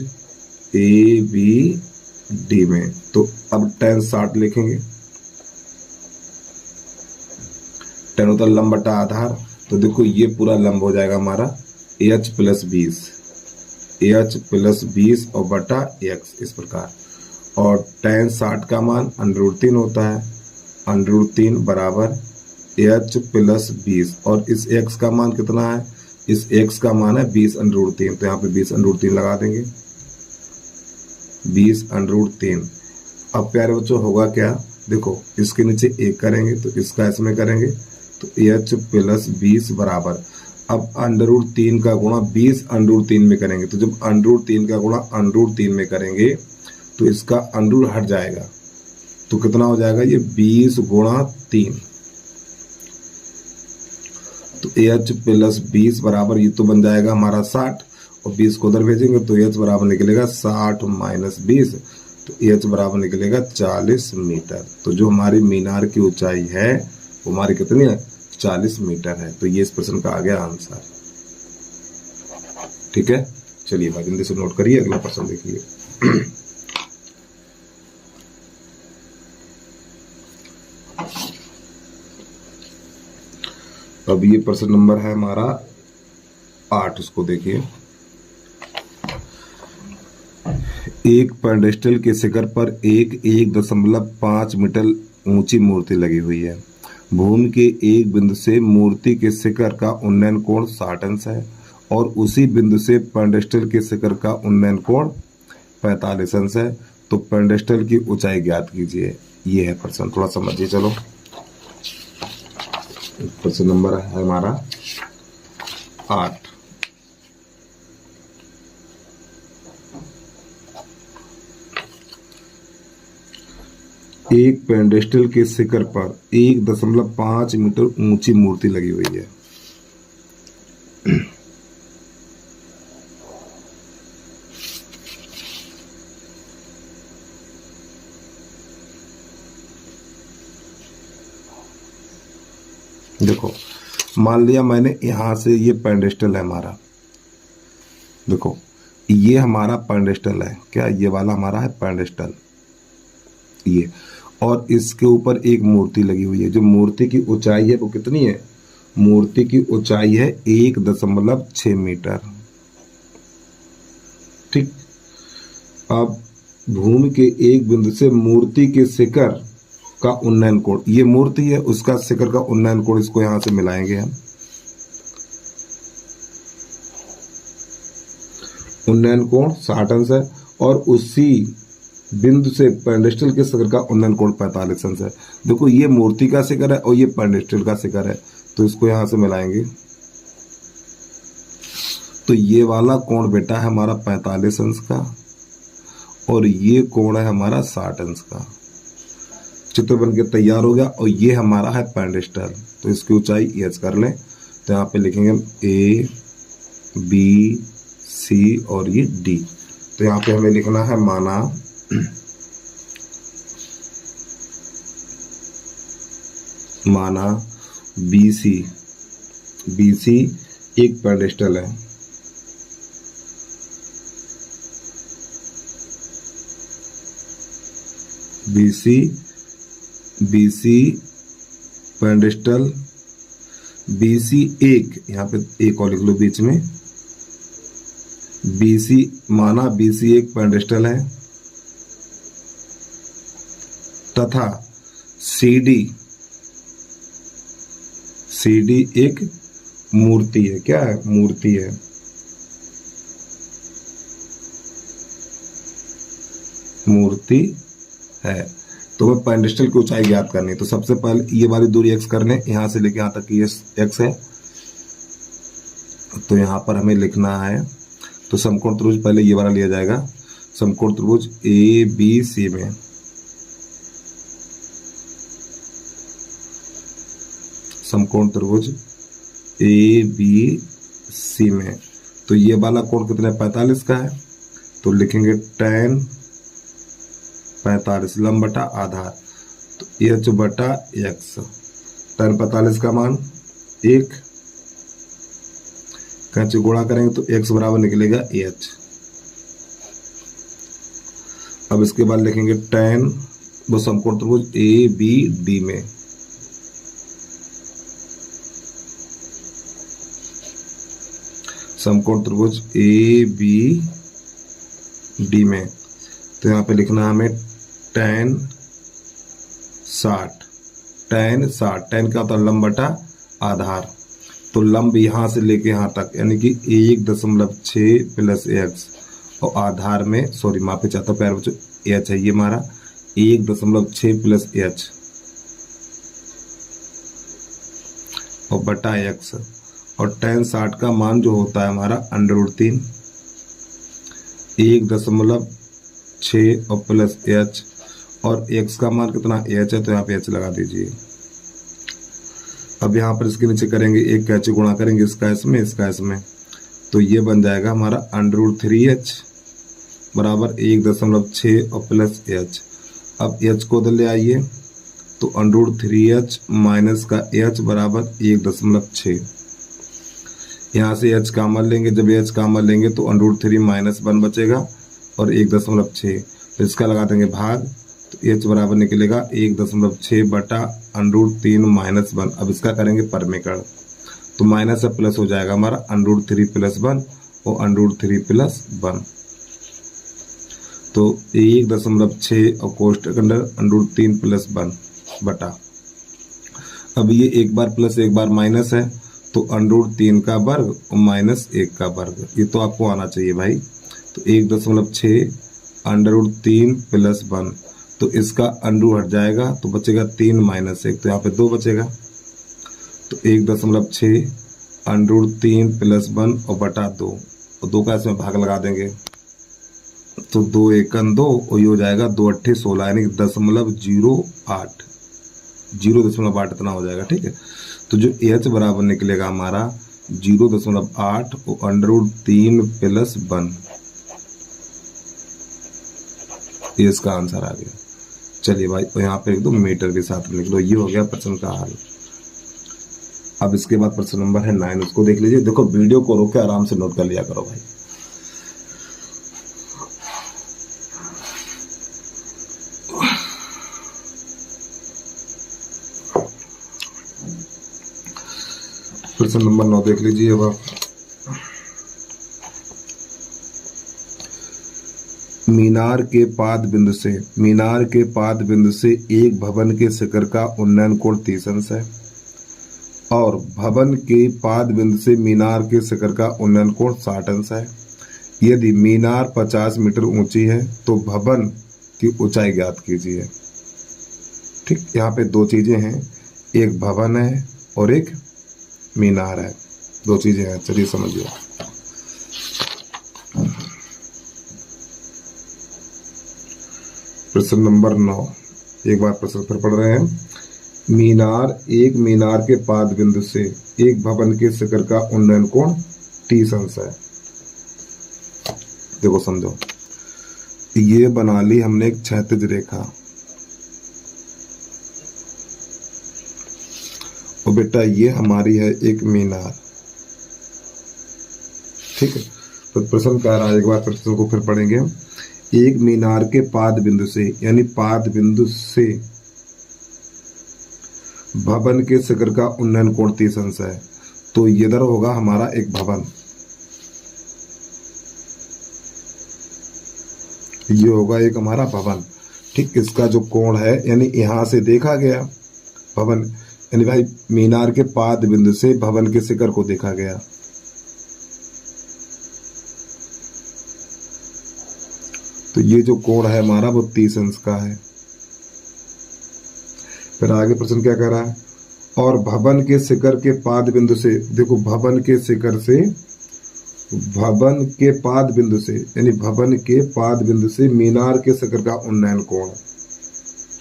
ABD में तो अब tan 60 लिखेंगे। tan होता है लंब बटा आधार तो देखो ये पूरा लंब हो जाएगा हमारा AH + 20 और बटा x इस प्रकार। और tan 60 का मान √3 होता है, √3 बराबर AH + 20 और इस x का मान कितना है, इस x का मान है 20 √3 तो यहाँ पे 20 √3 लगा देंगे 20 √3। अब प्यारे बच्चों होगा क्या, देखो इसके नीचे 1 करेंगे तो इसका इसमें करेंगे तो AH + 20 बराबर अब √3 का गुणा 20 √3 में करेंगे तो जब √3 का गुणा √3 में करेंगे तो इसका अंडर हट जाएगा तो कितना हो जाएगा ये 20 गुणा 3 तो AH + 20 बराबर ये तो बन जाएगा हमारा 60 और 20 को उधर भेजेंगे तो AH बराबर निकलेगा 60 - 20 तो AH बराबर निकलेगा 40 मीटर। तो जो हमारी मीनार की ऊंचाई है वो हमारी कितनी है 40 मीटर है। तो ये इस प्रश्न का आ गया आंसर। ठीक है, चलिए भाई जल्दी से नोट करिए, अगला प्रश्न देखिए। अब ये प्रश्न नंबर है हमारा 8, उसको देखिए। एक पेडेस्टल के शिखर पर 1.5 मीटर ऊंची मूर्ति लगी हुई है। भूमि के एक बिंदु से मूर्ति के शिखर का उन्नयन कोण 60 अंश है और उसी बिंदु से पेडेस्टल के शिखर का उन्नयन कोण 45 अंश है। तो पेडेस्टल की ऊंचाई ज्ञात कीजिए। ये है प्रश्न, थोड़ा समझिए। चलो प्रश्न नंबर है हमारा 8। एक पेडेस्टल के शिखर पर 1.5 मीटर ऊंची मूर्ति लगी हुई है। देखो मान लिया मैंने यहां से, ये पेडेस्टल है हमारा, देखो ये हमारा पेडेस्टल है, क्या ये वाला हमारा है पेडेस्टल ये, और इसके ऊपर एक मूर्ति लगी हुई है। जो मूर्ति की ऊंचाई है वो कितनी है, मूर्ति की ऊंचाई है 1.6 मीटर। ठीक, अब भूमि के एक बिंदु से मूर्ति के शिखर का उन्नयन कोण, ये मूर्ति है उसका शिखर का उन्नयन कोण, इसको यहां से मिलाएंगे हम। उन्नयन कोण 60 अंश है और उसी बिंदु से पेडेस्टल के शिखर का उन्नयन कोण 45 अंश है। देखो ये मूर्ति का शिखर है और ये पेडेस्टल का शिखर है तो इसको यहां से मिलाएंगे तो ये वाला कोण बेटा है हमारा 45 अंश का और ये कोण है हमारा 60 अंश का। चित्र बन के तैयार हो गया और ये हमारा है पेडेस्टल। तो इसकी ऊंचाई एच कर लें तो यहाँ पे लिखेंगे हम A B C और ये D। तो यहाँ पे हमें लिखना है माना BC एक पेडेस्टल है, BC पेडेस्टल, BC एक, यहाँ पे एक और लिख लो बीच में, BC माना BC एक पेडेस्टल है तथा CD एक मूर्ति है। क्या है? मूर्ति है। मूर्ति है। तो हमें पेंडिस्टल की ऊंचाई ज्ञात करनी है। तो सबसे पहले ये वाली दूरी x कर लें, यहां से लेके यहां तक ये x है। तो यहां पर हमें लिखना है, तो समकोण त्रिभुज पहले ये वाला लिया जाएगा। समकोण त्रिभुज ABC में समकोण त्रिभुज ABC में तो ये वाला कोण कितना 45 का है। तो लिखेंगे tan 45 लंब बटा आधार, तो h बटा x। tan 45 का मान 1, कैंची गुणा करेंगे तो x बराबर निकलेगा h। अब इसके बाद लिखेंगे tan वो समकोण त्रिभुज ABD में समकोण त्रिभुज ABD में तो यहाँ पे लिखना हमें tan 60। tan क्या होता है? लंब बटा आधार। तो लंब यहाँ से लेके यहाँ तक यानी कि 1.6 प्लस x और आधार में सॉरी माफी चाहता हूँ प्यारे बच्चों, h है ये हमारा 1.6 प्लस h और बटा x। और tan 60 का मान जो होता है हमारा √3 1.6 और प्लस h और x का मान कितना h है, तो यहाँ पे h लगा दीजिए। अब यहाँ पर इसके नीचे करेंगे एक कैंची गुणा करेंगे इसका इसमें, तो ये बन जाएगा हमारा √3h बराबर 1.6 और प्लस h। अब h को उधर ले आइए तो √3h माइनस का h बराबर 1.6। यहाँ से h कामन लेंगे, जब h कामन लेंगे तो √3 माइनस 1 बचेगा और 1.6, तो इसका लगा देंगे भाग, तो h बराबर निकलेगा 1.6 बटा √3 माइनस 1। अब इसका करेंगे परमीकरण, तो माइनस से प्लस हो जाएगा हमारा √3 प्लस 1 और √3 प्लस 1, तो 1.6 और कोष्टक अंदर √3 प्लस 1 बटा। अब ये एक बार प्लस एक बार माइनस है, तो √3 का वर्ग और माइनस 1 का वर्ग, ये तो आपको आना चाहिए भाई। तो 1.6 √3 प्लस 1, तो इसका अंडू हट जाएगा तो बचेगा 3 माइनस 1, तो यहाँ पे 2 बचेगा। तो 1.6 √3 प्लस 1 और बटा 2 और 2 का इसमें भाग लगा देंगे, तो 2 एकन 2 और ये हो जाएगा 2 अट्ठे 16 यानी 0.8 इतना हो जाएगा। ठीक है, तो जो h बराबर निकलेगा हमारा 0.8 और √3 प्लस 1, ये इसका आंसर आ गया। चलिए भाई, और यहाँ पे एक दो मीटर भी साथ में लिख लो। ये हो गया प्रश्न का हल। अब इसके बाद प्रश्न नंबर है 9, उसको देख लीजिए। देखो वीडियो को रोक के आराम से नोट कर लिया करो भाई। प्रश्न नंबर 9 देख लीजिए। अब आप मीनार के पाद बिंदु से एक भवन के शिखर का उन्नयन कोण 30 अंश है और भवन के पाद बिंदु से मीनार के शिखर का उन्नयन कोण 60 अंश है। यदि मीनार 50 मीटर ऊंची है तो भवन की ऊंचाई ज्ञात कीजिए। ठीक, यहाँ पे दो चीजें हैं, एक भवन है और एक मीनार है, दो चीजें हैं। चलिए समझिए। प्रश्न नंबर 9, एक बार प्रश्न फिर पढ़ रहे हैं। एक मीनार के पाद बिंदु से एक भवन के शिखर का उन्नयन कोण 30 अंश है। देखो समझो, ये बना ली हमने एक क्षैतिज रेखा और बेटा ये हमारी है एक मीनार। ठीक है, तो प्रश्न कह रहा है, एक बार प्रश्न को फिर पढ़ेंगे। एक मीनार के पाद बिंदु से यानी पाद बिंदु से भवन के शिखर का उन्नयन कोण 30 अंश है, तो इधर होगा हमारा एक भवन, ये होगा एक हमारा भवन। ठीक, इसका जो कोण है यानी यहां से देखा गया भवन, यानी भाई मीनार के पाद बिंदु से भवन के शिखर को देखा गया। तो ये जो कोण है हमारा वो 30 अंश का है। फिर आगे प्रश्न क्या कह रहा है, और भवन के शिखर के पाद बिंदु से, देखो भवन के शिखर से, भवन के पाद बिंदु से, यानी भवन के पाद बिंदु से मीनार के शिखर का उन्नयन कोण,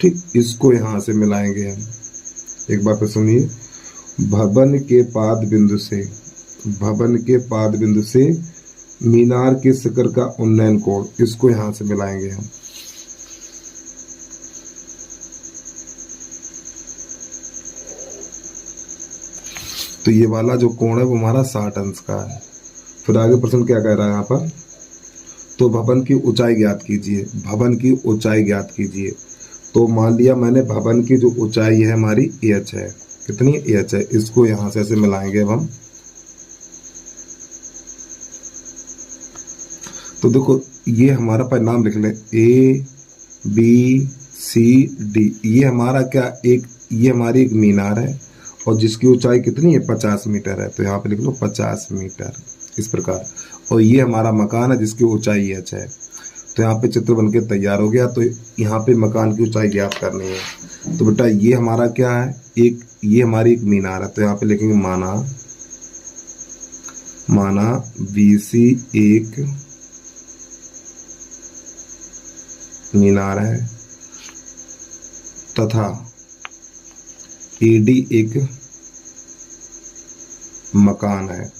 ठीक, इसको यहां से मिलाएंगे हम। एक बार फिर सुनिए, भवन के पाद बिंदु से, भवन के पाद बिंदु से मीनार के शिखर का उन्नयन कोण, इसको यहां से मिलाएंगे हम। तो ये वाला जो कोण है वो हमारा 60 अंश का है। फिर आगे प्रश्न क्या कह रहा है यहाँ पर, तो भवन की ऊंचाई ज्ञात कीजिए, भवन की ऊंचाई ज्ञात कीजिए। तो मान लिया मैंने भवन की जो ऊंचाई है हमारी h है, कितनी h है, इसको यहाँ से ऐसे मिलाएंगे अब हम। तो देखो ये हमारा परिणाम लिख ले, A B C D, ये हमारा क्या, एक ये हमारी एक मीनार है और जिसकी ऊंचाई कितनी है 50 मीटर है। तो यहाँ पे लिख लो 50 मीटर, इस प्रकार। और ये हमारा मकान है जिसकी ऊंचाई h है। तो यहाँ पे चित्र बनके तैयार हो गया। तो यहाँ पे मकान की ऊंचाई ज्ञात करनी है। तो बेटा ये हमारा क्या है, एक ये हमारी एक मीनार है। तो यहाँ पे लिखेंगे माना BC एक मीनार है तथा AD एक मकान है,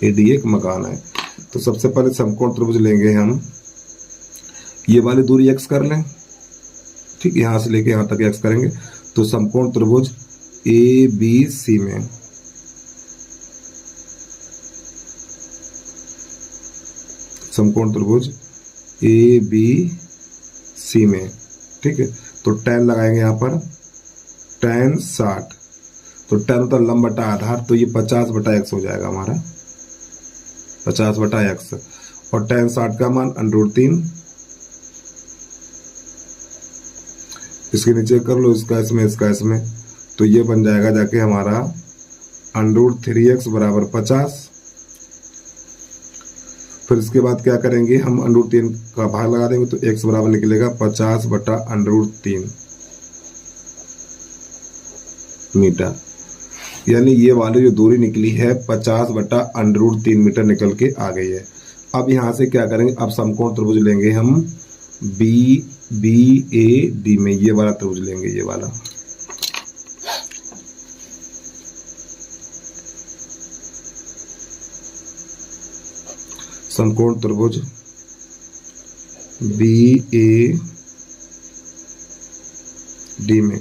AD एक मकान है। तो सबसे पहले समकोण त्रिभुज लेंगे हम, ये वाली दूरी x कर लें, ठीक, यहां से लेके यहां तक x करेंगे। तो समकोण त्रिभुज ABC में समकोण त्रिभुज ABC में, ठीक है। तो tan लगाएंगे यहाँ पर, tan 60, तो tan होता लंब बटा आधार, तो ये 50 बटा x हो जाएगा हमारा, 50 बटा x। और tan 60 का मान √3, इसके नीचे कर लो, इसका इसमें, इसका इसमें, तो ये बन जाएगा जाके हमारा √3x बराबर 50। फिर इसके बाद क्या करेंगे हम, √3 का भाग लगा देंगे, तो x बराबर निकलेगा 50 बटा √3 मीटर। यानी ये वाली जो दूरी निकली है 50 बटा √3 मीटर निकल के आ गई है। अब यहाँ से क्या करेंगे, अब समकोण त्रिभुज लेंगे हम BAD में, ये वाला त्रिभुज लेंगे, ये वाला। समकोण त्रिभुज BAD में,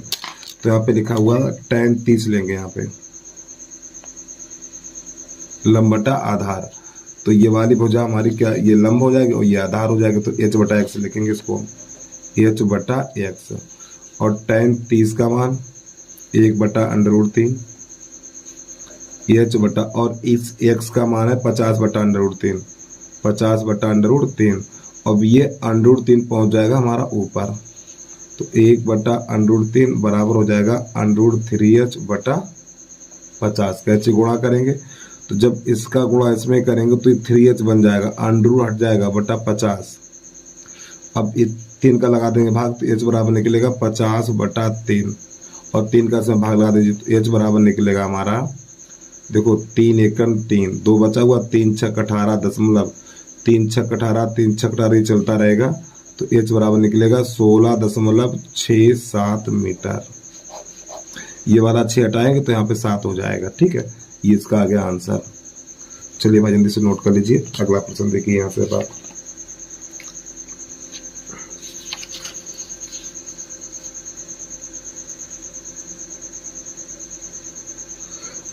तो यहाँ पे लिखा हुआ tan 30 लेंगे, यहाँ पे लंब बटा आधार। तो ये वाली भुजा हमारी क्या, ये लंब हो जाएगी और ये आधार हो जाएगा। तो h बटा x लिखेंगे इसको, h बटा x। और tan 30 का मान 1 बटा √3 h बटा, और इस x का मान है 50 बटा √3, 50 बटा √3। अब ये √3 पहुंच जाएगा हमारा ऊपर, तो 1 बटा √3 बराबर हो जाएगा √3h बटा 50। कैसे गुणा करेंगे, तो जब इसका गुणा इसमें करेंगे तो 3h बन जाएगा, अंडर हट जाएगा बटा 50। अब 3 का लगा देंगे भाग, तो h बराबर निकलेगा 50 बटा 3, और 3 का इसमें भाग लगा दीजिए, तो h बराबर निकलेगा हमारा, देखो 3 एकम 3, 2 बचा हुआ, 3 छक 18 दशमलव, 3 छक 18, 3 छक 18 ये चलता रहेगा। तो h बराबर निकलेगा 16.67 मीटर। ये वाला 6 हटाएंगे तो यहाँ पे 7 हो जाएगा, ठीक है। ये इसका आ गया आंसर। चलिए भाई जल्दी से नोट कर लीजिए। अगला प्रश्न देखिए यहाँ से बात,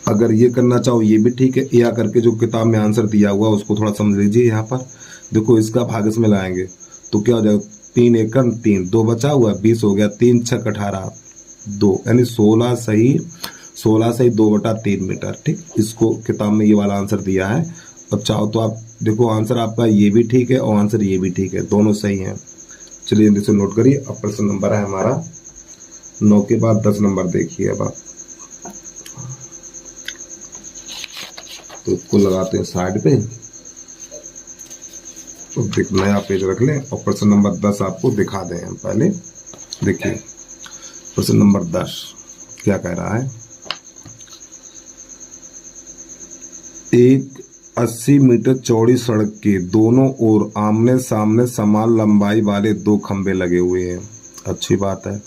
अगर ये करना चाहो ये भी ठीक है, या करके जो किताब में आंसर दिया हुआ उसको थोड़ा समझ लीजिए। यहाँ पर देखो इसका भाग इसमें लाएंगे तो क्या हो जाएगा, 3 एकम 3, 2 बचा हुआ 20 हो गया, 3 छक 18 2, यानी 16 सही 2 बटा 3 मीटर, ठीक। इसको किताब में ये वाला आंसर दिया है। अब चाहो तो आप देखो आंसर आपका ये भी ठीक है और आंसर ये भी ठीक है, दोनों सही हैं। चलिए जल्दी से नोट करिए। अब प्रश्न नंबर है हमारा 9 के बाद 10 नंबर देखिए अब आप। तो इसको लगाते हैं साइड पे, तो एक नया पेज रख लें और प्रश्न नंबर 10 आपको दिखा दें हम पहले। देखिए प्रश्न नंबर 10 क्या कह रहा है। एक 80 मीटर चौड़ी सड़क के दोनों ओर आमने सामने समान लंबाई वाले 2 खंभे लगे हुए हैं। अच्छी बात है।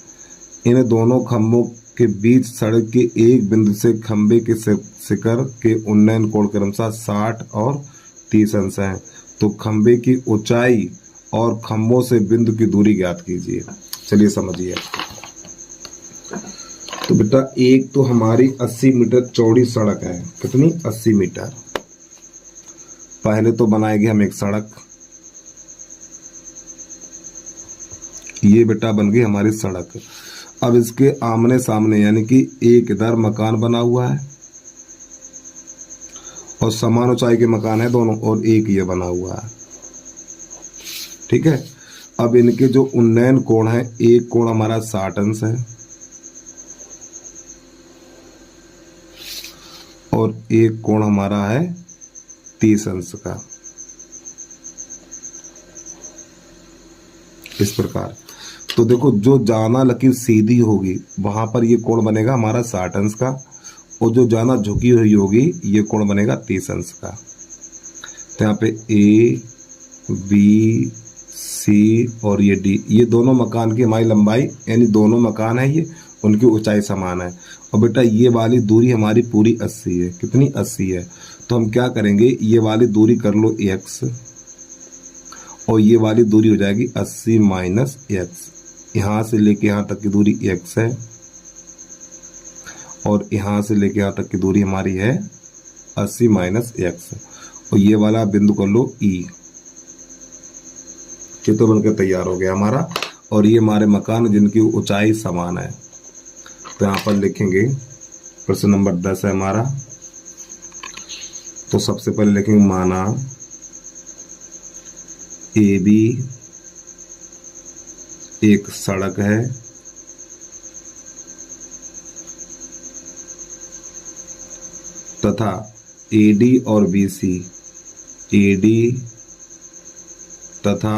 इन दोनों खंभों के बीच सड़क के एक बिंदु से खंभे के शिखर के उन्नयन कोण क्रमशः 60 और 30 अंश हैं। तो खंभे की ऊंचाई और खंभों से बिंदु की दूरी ज्ञात कीजिए। चलिए समझिए। तो बेटा एक तो हमारी 80 मीटर चौड़ी सड़क है। कितनी? 80 मीटर। पहले तो बनाएंगे हम एक सड़क। ये बेटा बन गई हमारी सड़क। अब इसके आमने सामने यानी कि एक इधर मकान बना हुआ है और समान ऊंचाई के मकान है दोनों, और एक ये बना हुआ है। ठीक है। अब इनके जो उन्नयन कोण है, एक कोण हमारा 60 अंश है और एक कोण हमारा है 30 अंश का। इस प्रकार तो देखो जो जाना लकीर सीधी होगी वहां पर ये कोण बनेगा हमारा 60 अंश का, और जो जाना झुकी हुई होगी ये कोण बनेगा 30 अंश का। तो यहाँ पे ए बी सी और ये डी, ये दोनों मकान की हमारी लंबाई यानी दोनों मकान है ये, उनकी ऊंचाई समान है। और बेटा ये वाली दूरी हमारी पूरी 80 है। कितनी? 80 है। तो हम क्या करेंगे, ये वाली दूरी कर लो x और ये वाली दूरी हो जाएगी 80 माइनस x। यहाँ से लेके यहाँ तक की दूरी x है और यहाँ से लेके यहाँ तक की दूरी हमारी है 80 माइनस x, और ये वाला बिंदु कर लो E। चित्र बनकर तैयार हो गया हमारा। और ये हमारे मकान जिनकी ऊंचाई समान है। तो यहाँ पर लिखेंगे प्रश्न नंबर 10 है हमारा। तो सबसे पहले लिखेंगे माना ए बी एक सड़क है तथा AD और BC, AD तथा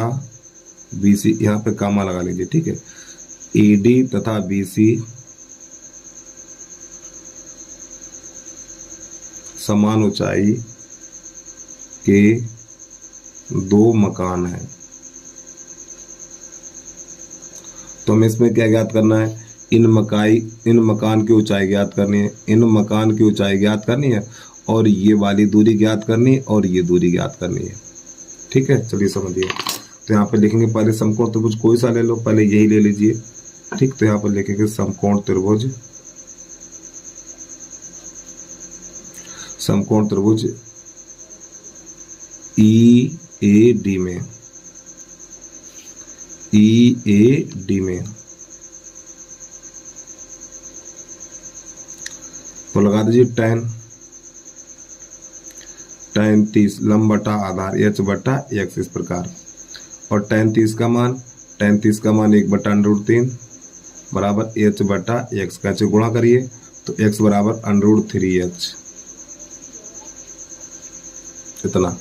BC, यहाँ पे कामा लगा लीजिए। ठीक है। AD तथा BC समान ऊंचाई के 2 मकान हैं। तो हमें इसमें क्या ज्ञात करना है, इन मकान की ऊंचाई ज्ञात करनी है, इन मकान की ऊंचाई ज्ञात करनी है, और ये वाली दूरी ज्ञात करनी है, और ये दूरी ज्ञात करनी है। ठीक है। चलिए समझिए। तो यहाँ पे लिखेंगे पहले समकोण त्रिभुज कोई सा ले लो, पहले यही ले लीजिए। ठीक। तो यहाँ पर लिखेंगे समकोण त्रिभुज EAD में तो लगा दीजिए tan 30 लंब बटा आधार h बटा x इस प्रकार। और tan 30 का मान 1/√3 बराबर h बटा x। कैसे गुणा करिए, तो x बराबर √3h इतना।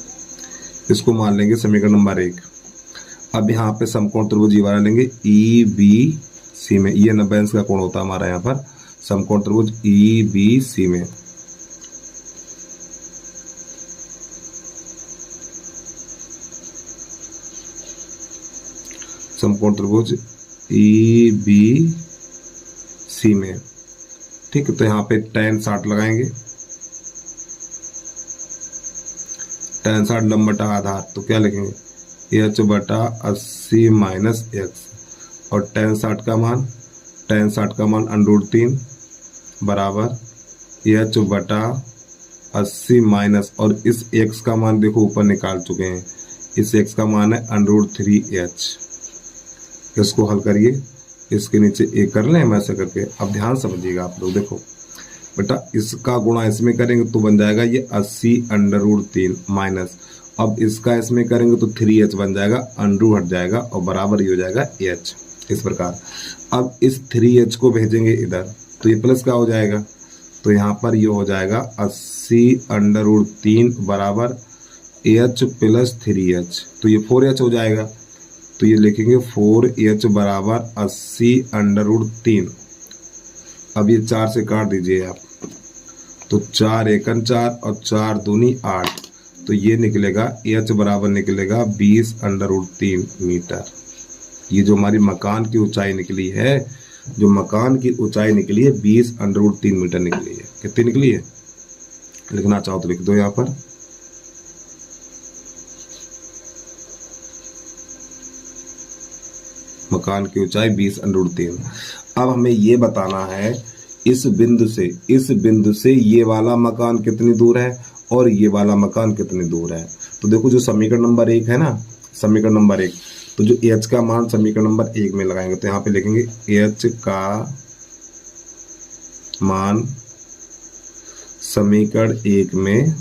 इसको मान लेंगे समीकरण नंबर 1। अब यहाँ पे समकोण त्रिभुज ये वाला लेंगे EBC में, ये 90 अंश का कोण होता है हमारा यहाँ पर। समकोण त्रिभुज EBC में EBC में। ठीक है। तो यहाँ पे tan 60 लगाएंगे, tan 60 लंब बटा आधार, तो क्या लिखेंगे h बटा 80 माइनस x, और tan 60 का मान √3 बराबर h बटा 80 माइनस, और इस x का मान देखो ऊपर निकाल चुके हैं, इस x का मान है √3h। इसको हल करिए, इसके नीचे एक कर लें हम ऐसे करके। अब ध्यान समझिएगा आप लोग। देखो बेटा इसका गुणा इसमें करेंगे तो बन जाएगा ये 80 √3 माइनस, अब इसका इसमें करेंगे तो 3h बन जाएगा, अंडू हट जाएगा और बराबर ही हो जाएगा h। इस प्रकार। अब इस 3h को भेजेंगे इधर, तो ये प्लस का हो जाएगा, तो यहाँ पर ये हो जाएगा 80√3 बराबर h प्लस 3h, तो ये 4h हो जाएगा। तो ये लिखेंगे 4h बराबर 80√3। अब ये 4 से काट दीजिए आप, तो 4 एकन 4 और 4 दूनी 8, तो ये निकलेगा h बराबर निकलेगा 20√3 मीटर। ये जो हमारी मकान की ऊंचाई निकली है, जो मकान की ऊंचाई निकली है 20√3 मीटर निकली है। कितनी निकली है? लिखना चाहो तो लिख दो यहाँ पर। मकान की ऊंचाई 20√3। अब हमें ये बताना है इस बिंदु से ये वाला मकान कितनी दूर है और ये वाला मकान कितनी दूर है। तो देखो जो समीकरण नंबर 1 है ना, समीकरण नंबर 1, तो जो h का मान समीकरण नंबर 1 में लगाएंगे, तो यहाँ पे लिखेंगे h का मान समीकरण 1 में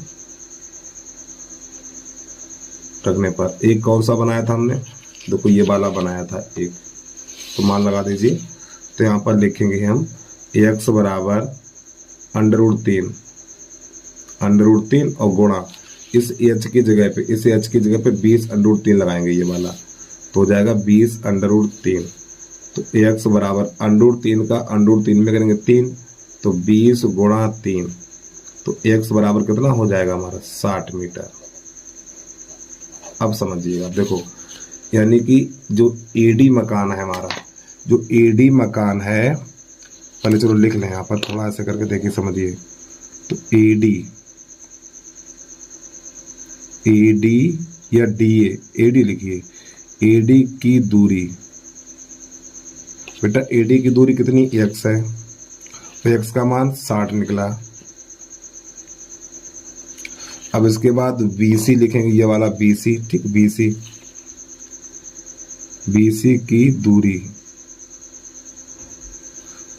रखने पर, एक कौन सा बनाया था हमने, देखो ये वाला बनाया था एक, तो मान लगा दीजिए। तो यहाँ पर लिखेंगे हम x बराबर √3 और गुणा इस h की जगह पे, इस h की जगह पे 20√3 लगाएंगे ये वाला, तो हो जाएगा 20√3। तो x बराबर √3 का √3 में करेंगे 3, तो 20 गुणा 3, तो x बराबर कितना हो जाएगा हमारा 60 मीटर। अब समझिएगा, देखो यानी कि जो AD मकान है हमारा, जो AD मकान है, पहले चलो लिख लें यहाँ पर, थोड़ा ऐसे करके देखिए समझिए। तो AD या DA, AD लिखिए, AD की दूरी, बेटा AD की दूरी कितनी x है, तो x का मान 60 निकला। अब इसके बाद BC लिखेंगे, ये वाला BC, ठीक, BC की दूरी,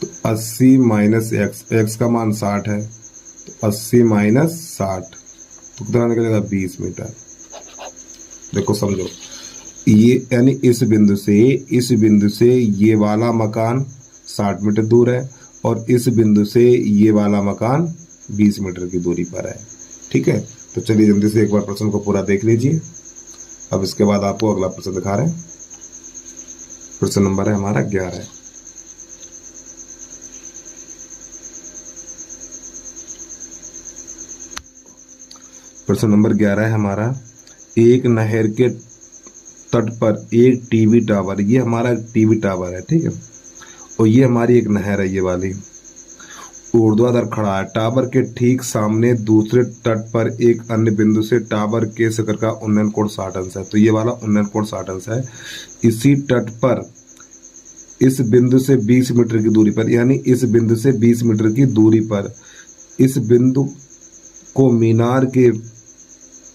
तो 80 माइनस x का मान 60 है, तो 80 माइनस 60, तो कितना निकलेगा 20 मीटर। देखो समझो, ये यानी इस बिंदु से ये वाला मकान 60 मीटर दूर है और इस बिंदु से ये वाला मकान 20 मीटर की दूरी पर है। ठीक है, तो चलिए जल्दी से एक बार प्रश्न को पूरा देख लीजिए। अब इसके बाद आपको अगला प्रश्न दिखा रहे हैं। प्रश्न नंबर है हमारा 11। प्रश्न नंबर 11 है हमारा, एक नहर के तट पर एक टीवी टावर, ये हमारा टीवी टावर है, ठीक है, और ये हमारी एक नहर है, ये वाली ऊर्ध्वाधर खड़ा है। टावर के ठीक सामने दूसरे तट पर एक अन्य बिंदु से टावर के शिखर का उन्नयन कोण 60 अंश है, तो ये वाला उन्नयन कोण 60 अंश है। इसी तट पर इस बिंदु से 20 मीटर की दूरी पर, यानी इस बिंदु से 20 मीटर की दूरी पर इस बिंदु को मीनार के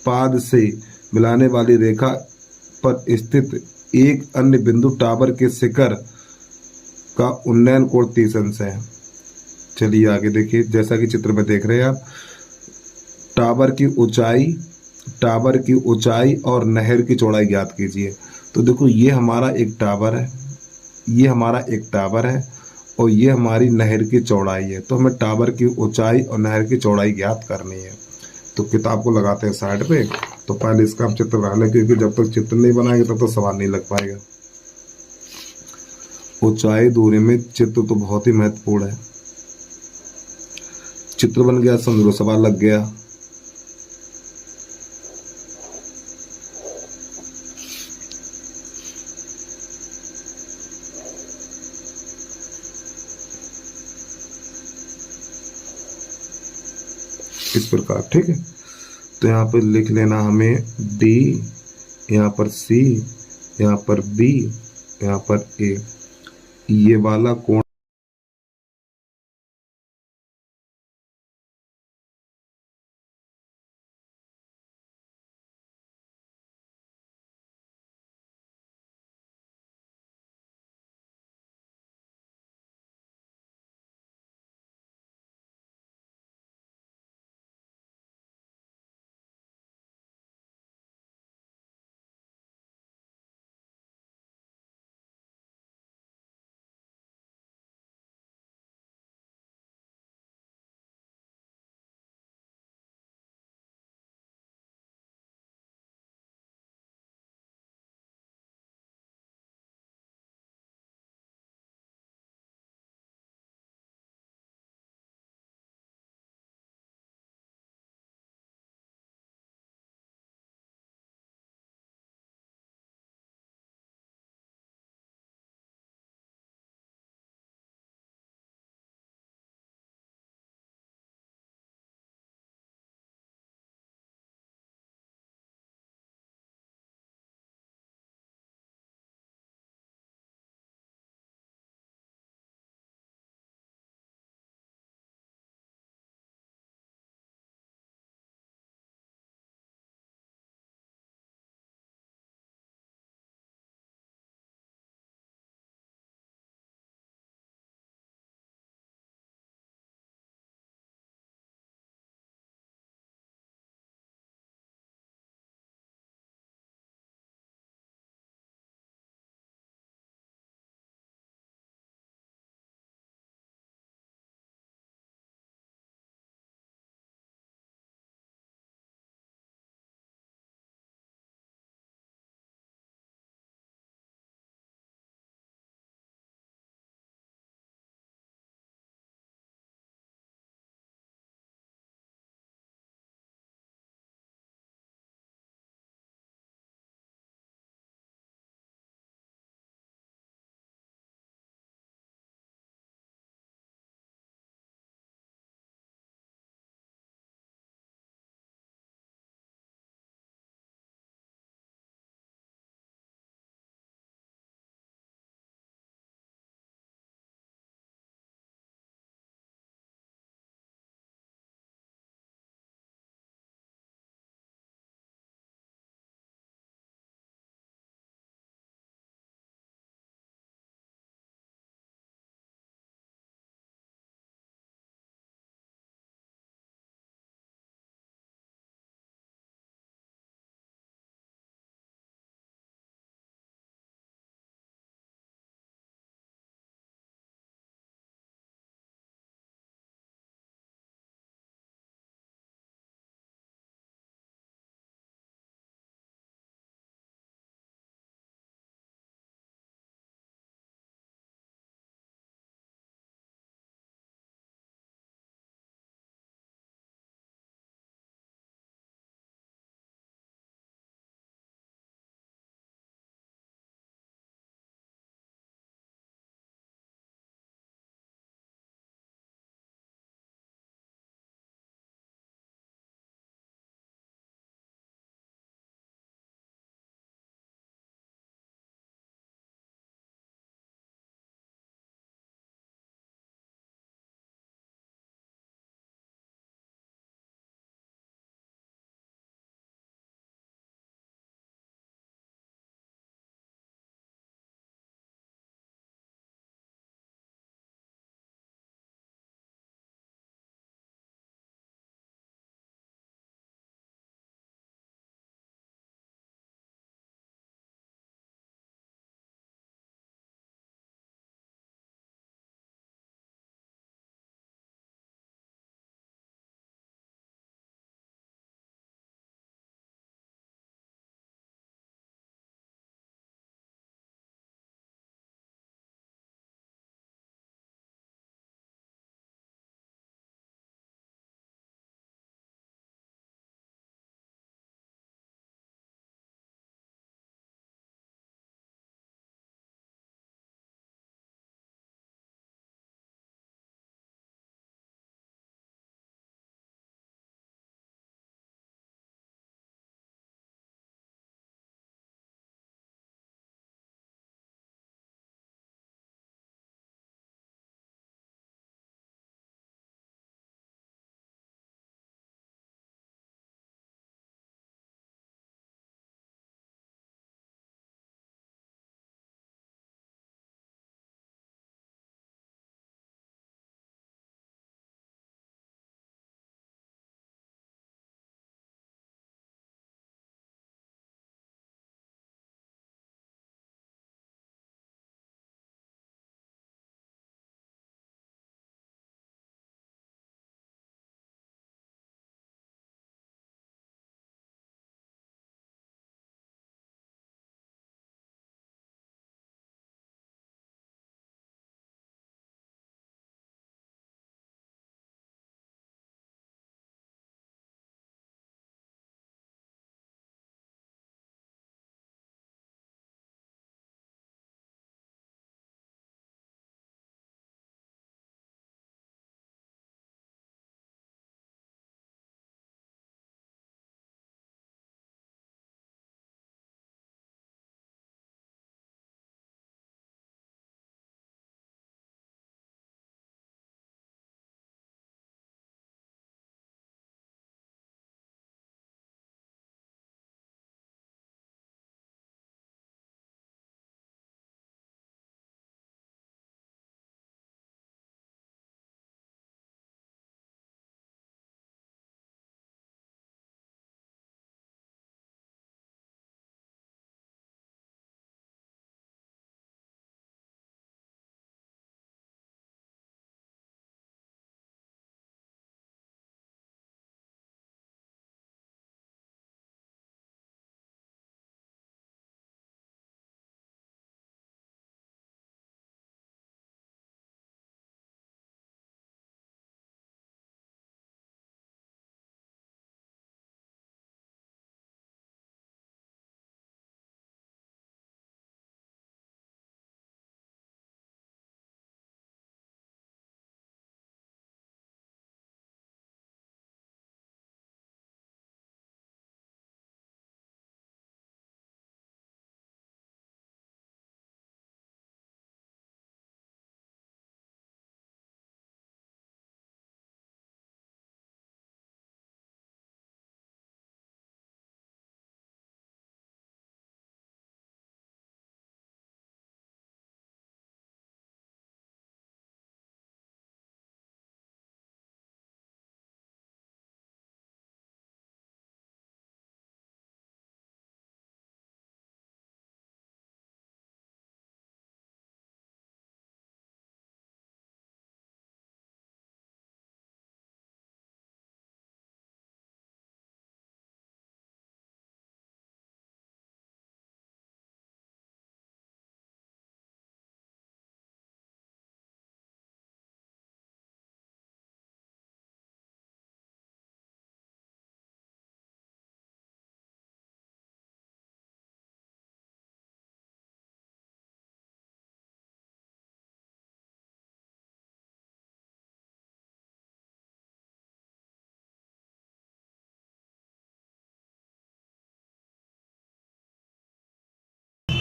पाद से मिलाने वाली रेखा पर स्थित एक अन्य बिंदु टावर के शिखर का उन्नयन कोण 30 अंश है। चलिए आगे देखिए, जैसा कि चित्र में देख रहे हैं आप, टावर की ऊंचाई और नहर की चौड़ाई ज्ञात कीजिए। तो देखो ये हमारा एक टावर है, ये हमारा एक टावर है और ये हमारी नहर की चौड़ाई है। तो हमें टावर की ऊंचाई और नहर की चौड़ाई ज्ञात करनी है। तो किताब को लगाते हैं साइड पे, तो पहले इसका हम चित्र बना लें, क्योंकि जब तक चित्र नहीं बनाएंगे तब तक सवाल नहीं लग पाएगा। ऊंचाई दूरी में चित्र तो बहुत ही महत्वपूर्ण है। चित्र बन गया, समझो सवाल लग गया। इस प्रकार, ठीक है, तो यहाँ पर लिख लेना हमें D, यहाँ पर C, यहाँ पर B, यहाँ पर A, ये वाला कोण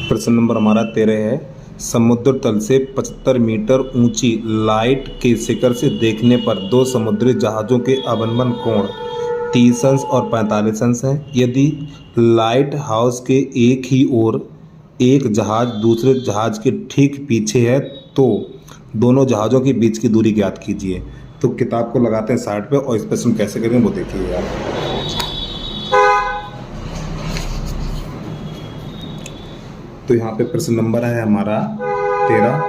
प्रश्न नंबर हमारा 13 है, समुद्र तल से 75 मीटर ऊंची लाइट के शिखर से देखने पर दो समुद्री जहाज़ों के अवनमन कोण 30 अंश और 45 अंश हैं। यदि लाइट हाउस के एक ही ओर एक जहाज़ दूसरे जहाज़ के ठीक पीछे है तो दोनों जहाज़ों के बीच की दूरी ज्ञात कीजिए। तो किताब को लगाते हैं साइड पे और इस प्रश्न कैसे करेंगे वो देखिए आप। तो यहाँ पे प्रश्न नंबर है हमारा 13।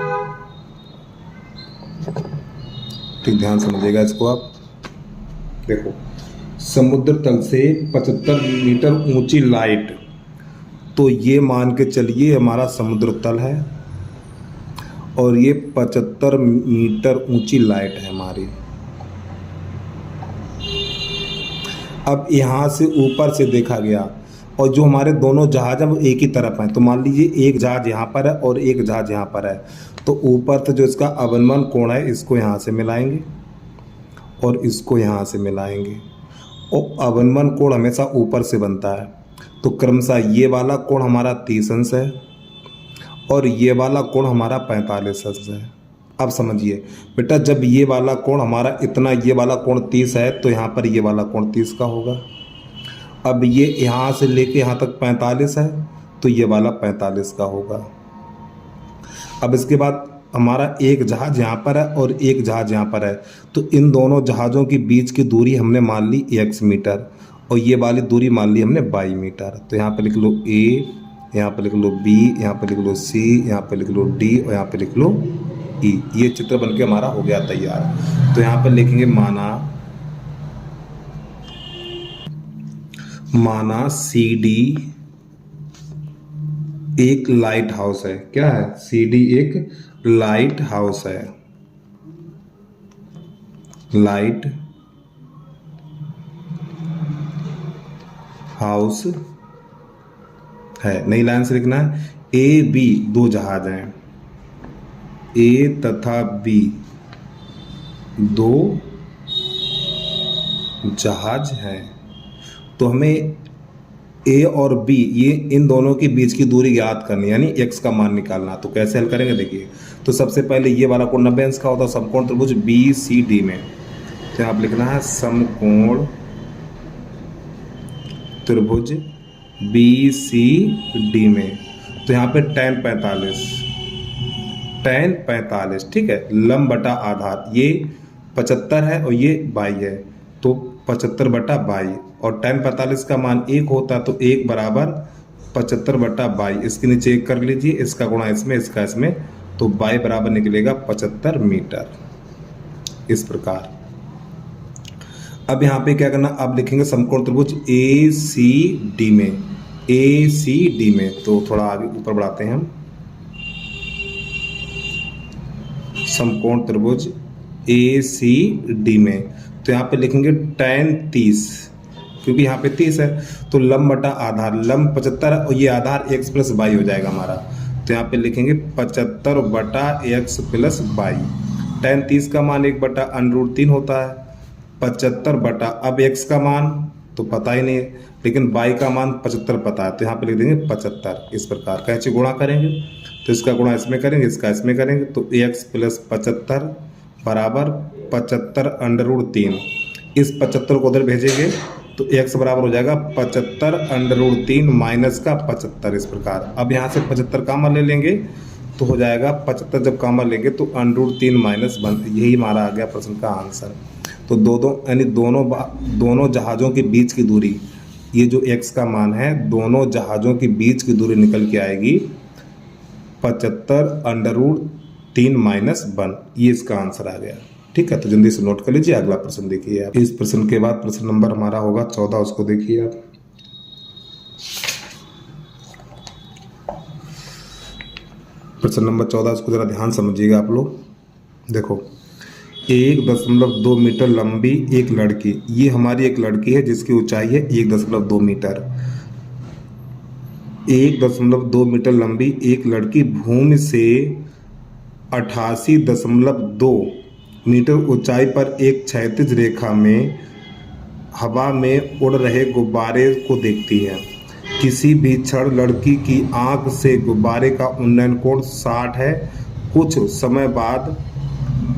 ठीक, ध्यान समझिएगा इसको आप। देखो, समुद्र तल से 75 मीटर ऊंची लाइट, तो ये मान के चलिए हमारा समुद्र तल है और ये 75 मीटर ऊंची लाइट है हमारी। अब यहाँ से ऊपर से देखा गया और जो हमारे दोनों जहाज हैं वो एक ही तरफ हैं, तो मान लीजिए एक जहाज यहाँ पर है और एक जहाज यहाँ पर है, तो ऊपर से जो इसका अवनमन कोण है इसको यहाँ से मिलाएंगे और इसको यहाँ से मिलाएंगे। और अवनमन कोण हमेशा ऊपर से बनता है, तो क्रमशः ये वाला कोण हमारा 30 अंश है और ये वाला कोण हमारा 45 अंश है। अब समझिए बेटा, जब ये वाला कोण हमारा इतना, ये वाला कोण 30 है तो यहाँ पर ये वाला कोण 30 का होगा। अब ये यहाँ से लेके यहाँ तक 45 है तो ये वाला 45 का होगा। अब इसके बाद हमारा एक जहाज यहाँ पर है और एक जहाज यहाँ पर है, तो इन दोनों जहाज़ों के बीच की दूरी हमने मान ली x मीटर और ये वाली दूरी मान ली हमने y मीटर। तो यहाँ पे लिख लो a, यहाँ पे लिख लो b, यहाँ पे लिख लो c, यहाँ पे लिख लो d और यहाँ पे लिख लो e। ये चित्र बनके हमारा हो गया तैयार। तो यहाँ पर लिखेंगे माना CD एक लाइट हाउस है। क्या है? CD एक लाइट हाउस है। लाइट हाउस है। नई लाइन से लिखना है AB दो जहाज हैं, A तथा B दो जहाज हैं। तो हमें A और B ये इन दोनों के बीच की दूरी ज्ञात करनी, यानी x का मान निकालना। तो कैसे हल करेंगे देखिए। तो सबसे पहले ये वाला कोण 90 अंश का होता है समकोण त्रिभुज BCD में। तो आप लिखना है समकोण त्रिभुज BCD में। तो यहाँ पे tan 45, ठीक है। लंब बटा आधार, ये 75 है और ये 22 है, तो 75 बटा 22 और tan 45 का मान 1 होता तो 1 बराबर 75 बटा 22। इसके नीचे 1 कर लीजिए, इसका गुणा इसमें, इसका इसमें, तो 22 बराबर निकलेगा 75 मीटर। इस प्रकार अब यहाँ पे क्या करना, अब लिखेंगे समकोण त्रिभुज ACD में। ACD में तो थोड़ा आगे ऊपर बढ़ाते हैं हम। समकोण त्रिभुज ACD में तो यहाँ पे लिखेंगे tan 30, क्योंकि यहाँ पे 30 है तो लंब बटा आधार, लंब 75 और ये आधार x प्लस y हो जाएगा हमारा। तो यहाँ पे लिखेंगे 75 बटा x प्लस y। tan 30 का मान 1 बटा √3 होता है। 75 बटा, अब x का मान तो पता ही नहीं है, लेकिन y का मान 75 पता है, तो यहाँ पे लिख देंगे 75। इस प्रकार कैसे गुणा करेंगे, तो इसका गुणा इसमें करेंगे, इसका इसमें करेंगे, तो x प्लस 75 बराबर 75 √3। इस 75 को उधर भेजेंगे तो x बराबर हो जाएगा 75 √3 माइनस का 75। इस प्रकार अब यहाँ से 75 कामन ले लेंगे तो हो जाएगा 75, जब कामन लेंगे तो √3 माइनस 1। यही हमारा आ गया प्रश्न का आंसर। तो यानी दोनों जहाज़ों के बीच की दूरी, ये जो x का मान है, दोनों जहाज़ों के बीच की दूरी निकल के आएगी 75 √3 माइनस 1। ये इसका आंसर आ गया। ठीक है, तो जल्दी से नोट कर लीजिए। अगला प्रश्न देखिए आप। इस प्रश्न के बाद प्रश्न नंबर हमारा होगा 14, उसको देखिए आप। प्रश्न नंबर 14, उसको जरा ध्यान समझिएगा आप लोग। देखो, 1.2 मीटर लंबी एक लड़की, ये हमारी एक लड़की है जिसकी ऊंचाई है 1.2 मीटर। 1.2 मीटर लंबी एक लड़की भूमि से 88.2 मीटर ऊंचाई पर एक क्षैतिज रेखा में हवा में उड़ रहे गुब्बारे को देखती है। किसी भी क्षण लड़की की आंख से गुब्बारे का उन्नयन कोण 60 है, कुछ समय बाद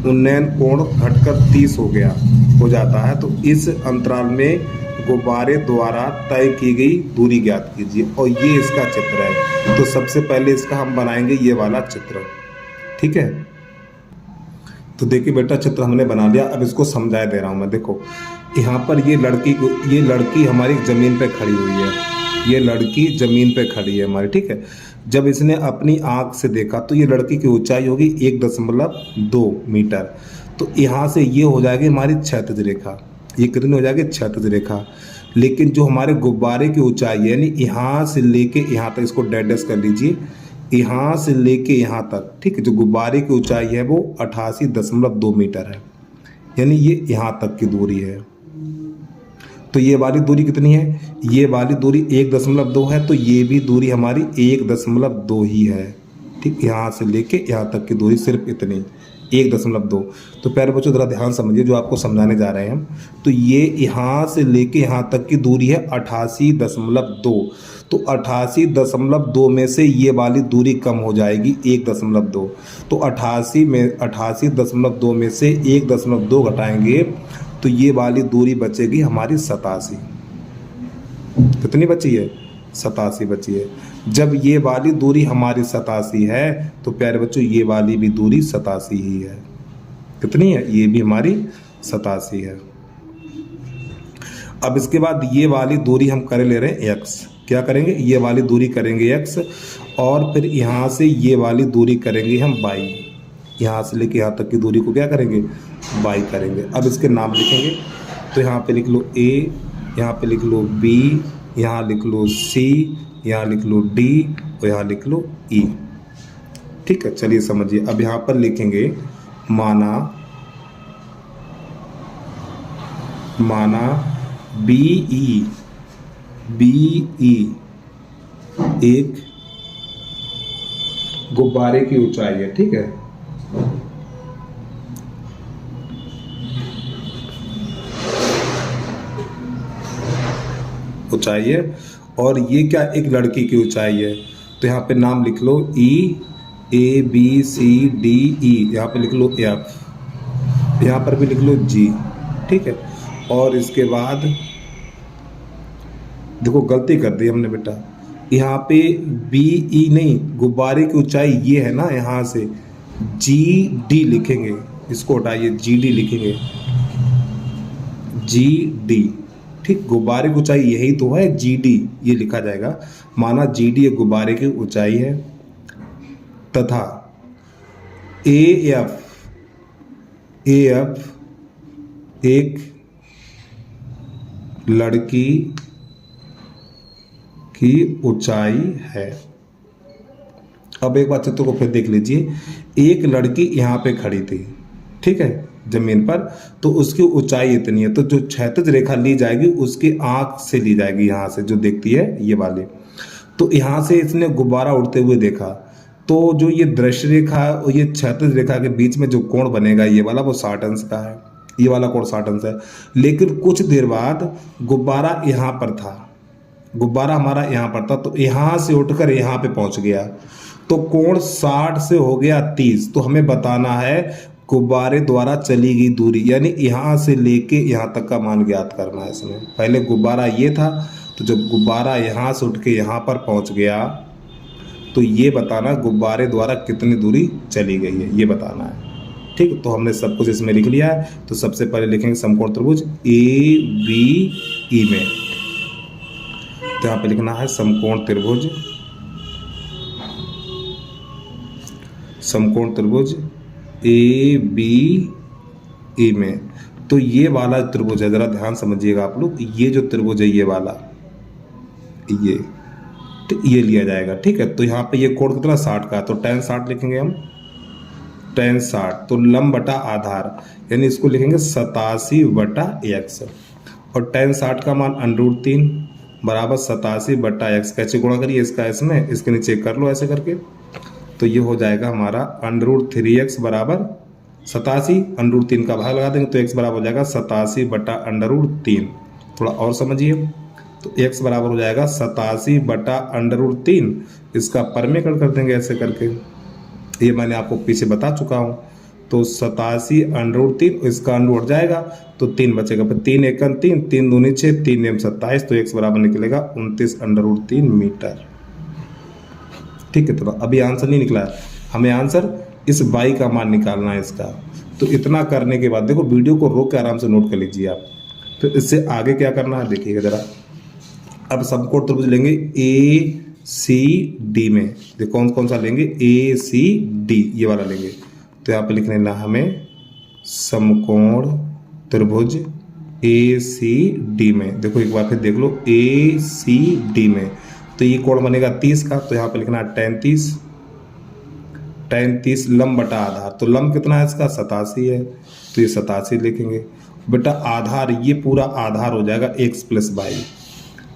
उन्नयन कोण घटकर 30 हो जाता है, तो इस अंतराल में गुब्बारे द्वारा तय की गई दूरी ज्ञात कीजिए। और ये इसका चित्र है। तो सबसे पहले इसका हम बनाएंगे ये वाला चित्र, ठीक है। तो देखिए बेटा, चित्र हमने बना लिया। अब इसको समझाए दे रहा हूँ मैं। देखो यहाँ पर ये लड़की हमारी ज़मीन पे खड़ी हुई है। ये लड़की ज़मीन पे खड़ी है हमारी, ठीक है। जब इसने अपनी आँख से देखा तो ये लड़की की ऊंचाई होगी 1.2 मीटर। तो यहाँ से ये हो जाएगी हमारी क्षैतिज रेखा। ये कितनी हो जाएगी? क्षैतिज रेखा। लेकिन जो हमारे गुब्बारे की ऊंचाई है, यानी यहाँ से लेके यहाँ तक, इसको डैश कर लीजिए, यहाँ से लेके यहाँ तक, ठीक है। जो गुब्बारे की ऊंचाई है वो 88.2 मीटर है, यानी ये यहाँ तक की दूरी है। तो ये वाली दूरी कितनी है? ये वाली दूरी 1.2 है, तो ये भी दूरी हमारी 1.2 ही है, ठीक। यहाँ से लेके यहाँ तक की दूरी सिर्फ इतनी, 1.2। तो प्यारे बच्चों ज़रा ध्यान समझिए जो आपको समझाने जा रहे हैं हम। तो ये यहाँ से लेके यहाँ तक की दूरी है 88.2। तो 88.2 में से ये वाली दूरी कम हो जाएगी 1.2। तो 88.2 में से 1.2 घटाएंगे तो ये वाली दूरी बचेगी हमारी 87। कितनी बची है? 87 बची है। जब ये वाली दूरी हमारी 87 है तो प्यारे बच्चों ये वाली भी दूरी 87 ही है। कितनी है? ये भी हमारी 87 है। अब इसके बाद ये वाली दूरी हम कर ले रहे हैं x। क्या करेंगे? ये वाली दूरी करेंगे x, और फिर यहाँ से ये वाली दूरी करेंगे हम y। यहाँ से लेके यहाँ तक की दूरी को क्या करेंगे? y करेंगे। अब इसके नाम लिखेंगे। तो यहाँ पे लिख लो a, यहाँ पे लिख लो b, यहाँ लिख लो c, यहाँ लिख लो d और यहाँ लिख लो e। ठीक है, चलिए समझिए। अब यहाँ पर लिखेंगे माना BE एक गुब्बारे की ऊंचाई है, ठीक है। ऊंचाई है, और ये क्या? एक लड़की की ऊंचाई है। तो यहाँ पे नाम लिख लो EABCDE, यहाँ पे लिख लो F, यहाँ पर भी लिख लो G, ठीक है। और इसके बाद देखो गलती कर दी हमने बेटा, यहाँ पे BE नहीं, गुब्बारे की ऊंचाई ये है ना, यहाँ से GD लिखेंगे। इसको हटाइए, GD लिखेंगे, GD, ठीक। गुब्बारे की ऊंचाई यही तो है, GD, ये लिखा जाएगा। माना GD एक गुब्बारे की ऊंचाई है, तथा AF एक लड़की की ऊंचाई है। अब एक बार चित्र को फिर देख लीजिए। एक लड़की यहाँ पे खड़ी थी, ठीक है, जमीन पर, तो उसकी ऊंचाई इतनी है। तो जो क्षैतिज रेखा ली जाएगी उसकी आंख से ली जाएगी, यहाँ से जो देखती है ये वाली। तो यहाँ से इसने गुब्बारा उड़ते हुए देखा, तो जो ये दृश्य रेखा और ये क्षैतिज रेखा के बीच में जो कोण बनेगा ये वाला, वो 60 अंश का है। ये वाला कोण 60 अंश है। लेकिन कुछ देर बाद गुब्बारा यहाँ पर था, गुब्बारा हमारा यहाँ पर था, तो यहाँ से उठकर यहाँ पे पहुँच गया, तो कोण 60 से हो गया 30। तो हमें बताना है गुब्बारे द्वारा चली गई दूरी, यानी यहाँ से लेके यहाँ तक का मान ज्ञात करना है इसमें। पहले गुब्बारा ये था, तो जब गुब्बारा यहाँ से उठ के यहाँ पर पहुँच गया तो ये बताना गुब्बारे द्वारा कितनी दूरी चली गई है, ये बताना है, ठीक। तो हमने सब कुछ इसमें लिख लिया है। तो सबसे पहले लिखेंगे समकोण त्रिभुज ABE में। तो यहाँ पे लिखना है समकोण त्रिभुज ABE में। तो ये वाला त्रिभुज है, जरा ध्यान समझिएगा आप लोग। ये जो त्रिभुज है ये वाला, ये लिया जाएगा, ठीक है। तो यहाँ पे ये कोण कितना? 60 का, तो tan 60 लिखेंगे हम, tan 60। तो लंब बटा आधार, यानी इसको लिखेंगे 87/x, और tan 60 का मान √3 बराबर 87/x। कैसे गुणा करिए इसका इसमें, इसके नीचे कर लो ऐसे करके। तो ये हो जाएगा हमारा √3x बराबर 87, √3 का भाग लगा देंगे तो x बराबर हो जाएगा 87/√3। थोड़ा और समझिए, तो x बराबर हो जाएगा 87/√3। इसका परमेकरण कर देंगे ऐसे करके, ये मैंने आपको पीछे बता चुका हूँ। तो 87/√3, इसका अंडर उठ जाएगा तो 3 बचेगा, फिर 3 एकम 3, 3 दूनी 6, 3 एम 27, तो x बराबर निकलेगा 29/√3 मीटर। ठीक है, तो अभी आंसर नहीं निकला है, हमें आंसर इस बाई का मान निकालना है इसका। तो इतना करने के बाद देखो, वीडियो को रोक के आराम से नोट कर लीजिए आप। फिर इससे आगे क्या करना है देखिएगा जरा। अब समकोण त्रिभुज लेंगे ए सी डी में, देखो कौन कौन सा लेंगे, ए सी डी, ये वाला लेंगे। तो यहाँ पे लिख लेना हमें समकोण त्रिभुज ए सी डी में। देखो एक बार फिर देख लो, ए सी डी में तो ये कोण बनेगा 30 का, तो यहाँ पे लिखना 33, 33 लंब बटा आधार। तो लंब कितना है इसका, 87 है, तो ये 87 लिखेंगे। बेटा आधार, ये पूरा आधार हो जाएगा x + y,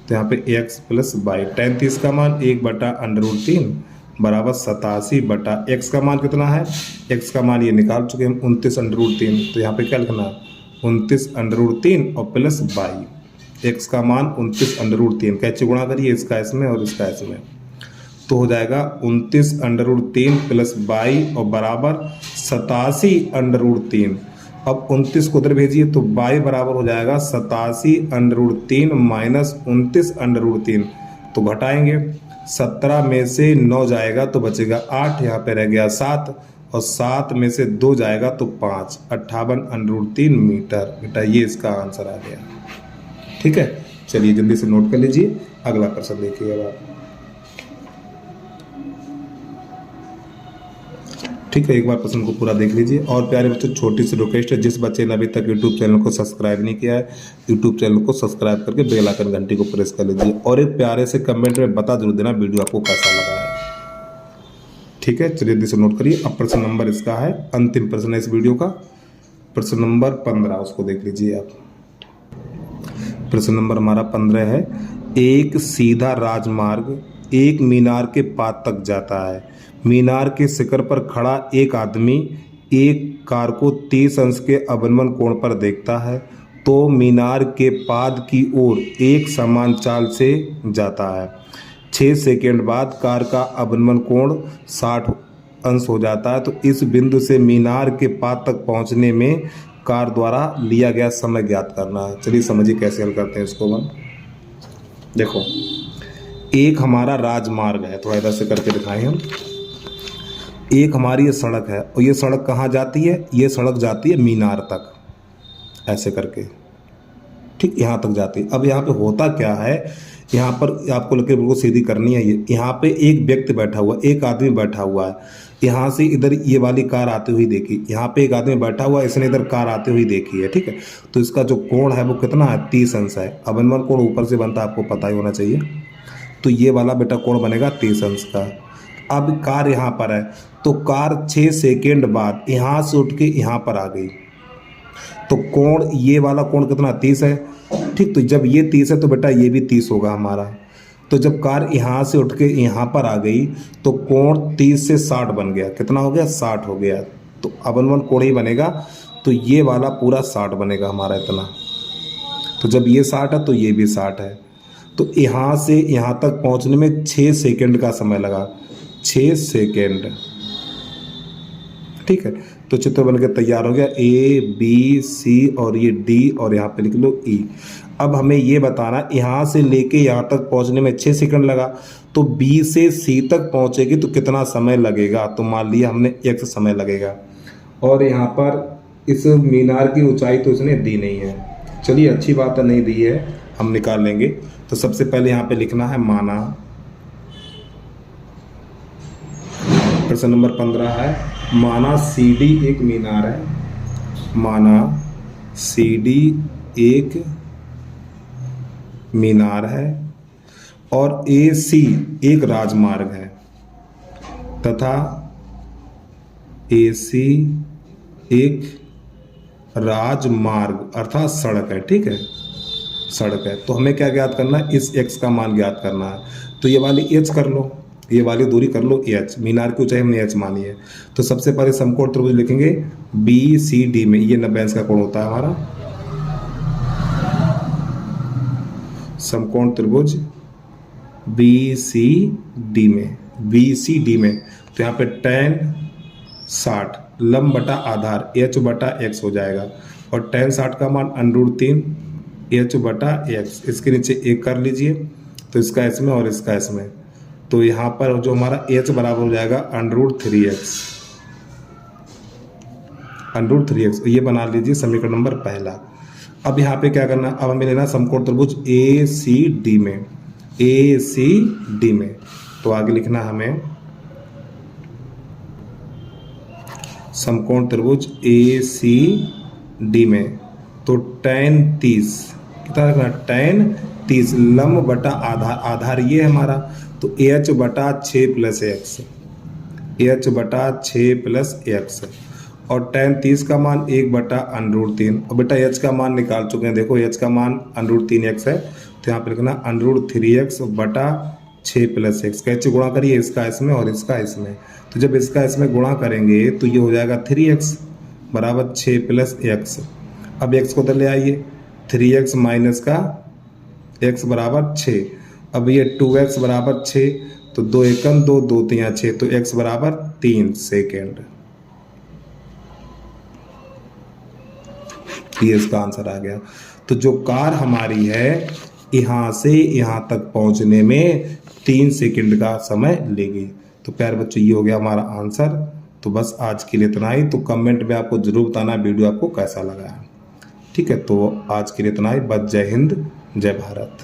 तो यहाँ पे x + y, 33 का मान 1/√3 बराबर 87/x का मान कितना है, x का मान ये निकाल चुके हम 29/√3। तो यहाँ पे क्या लिखना, 29/√3 और प्लस y, x का मान 29/√3, कैसे गुणा करिए, इसका इसमें और इसका इसमें, तो हो जाएगा 29/√3 प्लस y और बराबर 87/√3। अब 29 को उधर भेजिए तो y बराबर हो जाएगा 87/√3 माइनस 29/√3, तो घटाएंगे, 17 में से 9 जाएगा तो बचेगा 8, यहाँ पे रह गया 7, और 7 में से 2 जाएगा तो 5, 58/√3 मीटर। बेटा ये इसका आंसर आ गया। ठीक है, चलिए जल्दी से नोट कर लीजिए, अगला प्रश्न देखिएगा आप। ठीक है, एक बार प्रश्न को पूरा देख लीजिए। और प्यारे बच्चों, छोटी सी रिक्वेस्ट है, जिस बच्चे ने अभी तक यूट्यूब चैनल को सब्सक्राइब नहीं किया है, यूट्यूब चैनल को सब्सक्राइब करके बेल आइकन घंटी को प्रेस कर लीजिए, और एक प्यारे से कमेंट में बता जरूर देना वीडियो आपको कैसा लगा है। ठीक है, चलिए जल्दी से नोट करिए। अब प्रश्न नंबर इसका है, अंतिम प्रश्न है इस वीडियो का, प्रश्न नंबर 15, उसको देख लीजिए आप। प्रश्न नंबर हमारा 15 है, एक सीधा राजमार्ग एक मीनार के पाद तक जाता है। मीनार के शिखर पर खड़ा एक आदमी एक कार को 30 अंश के अवनमन कोण पर देखता है, तो मीनार के पाद की ओर एक समान चाल से जाता है। 6 सेकेंड बाद कार का अवनमन कोण 60 अंश हो जाता है। तो इस बिंदु से मीनार के पाद तक पहुंचने में कार द्वारा लिया गया समय ज्ञात करना है। चलिए समझिए कैसे हल करते हैं इसको। देखो, एक हमारा राजमार्ग है, थोड़ा इधर से करके दिखाएं हम। एक हमारी ये सड़क है, और ये सड़क कहाँ जाती है, ये सड़क जाती है मीनार तक, ऐसे करके, ठीक, यहाँ तक जाती है। अब यहाँ पे होता क्या है, यहाँ पर आपको लगे बिल्कुल सीधी करनी है। ये यहाँ पे एक व्यक्ति बैठा हुआ, एक आदमी बैठा हुआ है, यहाँ से इधर ये वाली कार आती हुई देखी, यहाँ पे एक आदमी बैठा हुआ है, इसने इधर कार आती हुई देखी है। ठीक है, तो इसका जो कोण है वो कितना है, 30 अंश है। अवनमन कोण ऊपर से बनता है, आपको पता ही होना चाहिए। तो ये वाला बेटा कोण बनेगा 30 अंश का। अब कार यहाँ पर है, तो कार 6 सेकेंड बाद यहाँ से उठ के यहाँ पर आ गई, तो कोण, ये वाला कोण कितना, 30 है। ठीक, तो जब ये 30 है तो बेटा ये भी 30 होगा हमारा। तो जब कार यहाँ से उठ के यहाँ पर आ गई तो कोण 30 से 60 बन गया, कितना हो गया, 60 हो गया। तो अवनमन कोण ही बनेगा, तो ये वाला पूरा 60 बनेगा हमारा इतना। तो जब ये 60 है तो ये भी 60 है। तो यहाँ से यहाँ तक पहुँचने में 6 सेकेंड का समय लगा, 6 सेकेंड। ठीक है, तो चित्र बन के तैयार हो गया, ए बी सी और ये डी, और यहाँ पे लिख लो ई। अब हमें ये बताना, यहाँ से लेके यहाँ तक पहुँचने में 6 सेकंड लगा, तो बी से सी तक पहुँचेगी तो कितना समय लगेगा। तो मान लिया हमने x समय लगेगा, और यहाँ पर इस मीनार की ऊंचाई तो इसने दी नहीं है। चलिए अच्छी बात है, नहीं दी है, हम निकाल लेंगे। तो सबसे पहले यहाँ पे लिखना है माना, प्रश्न नंबर 15 है, माना CD एक मीनार है, माना CD एक मीनार है और AC एक राजमार्ग है, तथा AC एक राजमार्ग अर्थात सड़क है। ठीक है, सड़क है। तो हमें क्या ज्ञात करना है, इस x का मान ज्ञात करना है। तो ये वाली h कर लो, ये वाली दूरी कर लो h, मीनार की ऊंचाई हमने h मानी है। तो सबसे पहले समकोण त्रिभुज लिखेंगे BCD में, ये 90 अंश का कोण होता है हमारा। समकोण त्रिभुज BCD में, BCD में, तो यहाँ पे tan 60 लंब बटा आधार h बटा x हो जाएगा, और tan 60 का मान √3 h बटा x, इसके नीचे एक कर लीजिए, तो इसका इसमें और इसका इसमें, तो यहाँ पर जो हमारा h बराबर हो जाएगा √3x, ये बना लीजिए समीकरण नंबर पहला। अब यहाँ पे क्या करना, अब हमें लेना समकोण त्रिभुज ACD में, ACD में, तो आगे लिखना हमें समकोण त्रिभुज ACD में, तो tan 30 कितना रखना, tan 30 लंब बटा आधार, आधार ये है हमारा, तो h बटा 6 प्लस x, h बटा 6 प्लस x, और tan 30 का मान 1 बटा √3, और बेटा h का मान निकाल चुके हैं, देखो h का मान √3x है, तो यहाँ पे लिखना √3x बटा 6 प्लस x, कैसे गुणा करिए, इसका इसमें और इसका इसमें, तो जब इसका इसमें गुणा करेंगे तो ये हो जाएगा 3x बराबर 6 प्लस x। अब x को उधर ले आइए, 3x माइनस का x बराबर 6, अब ये 2x बराबर 6, तो 2 एकम 2, 2 3 6, तो x बराबर 3 सेकेंड, ये इसका आंसर आ गया। तो जो कार हमारी है यहाँ से यहाँ तक पहुँचने में 3 सेकंड का समय लेगी। तो प्यारे बच्चों, ये हो गया हमारा आंसर। तो बस आज के लिए इतना ही। तो कमेंट में आपको जरूर बताना वीडियो आपको कैसा लगा है। ठीक है, तो आज के लिए इतना ही। बस जय हिंद, जय भारत।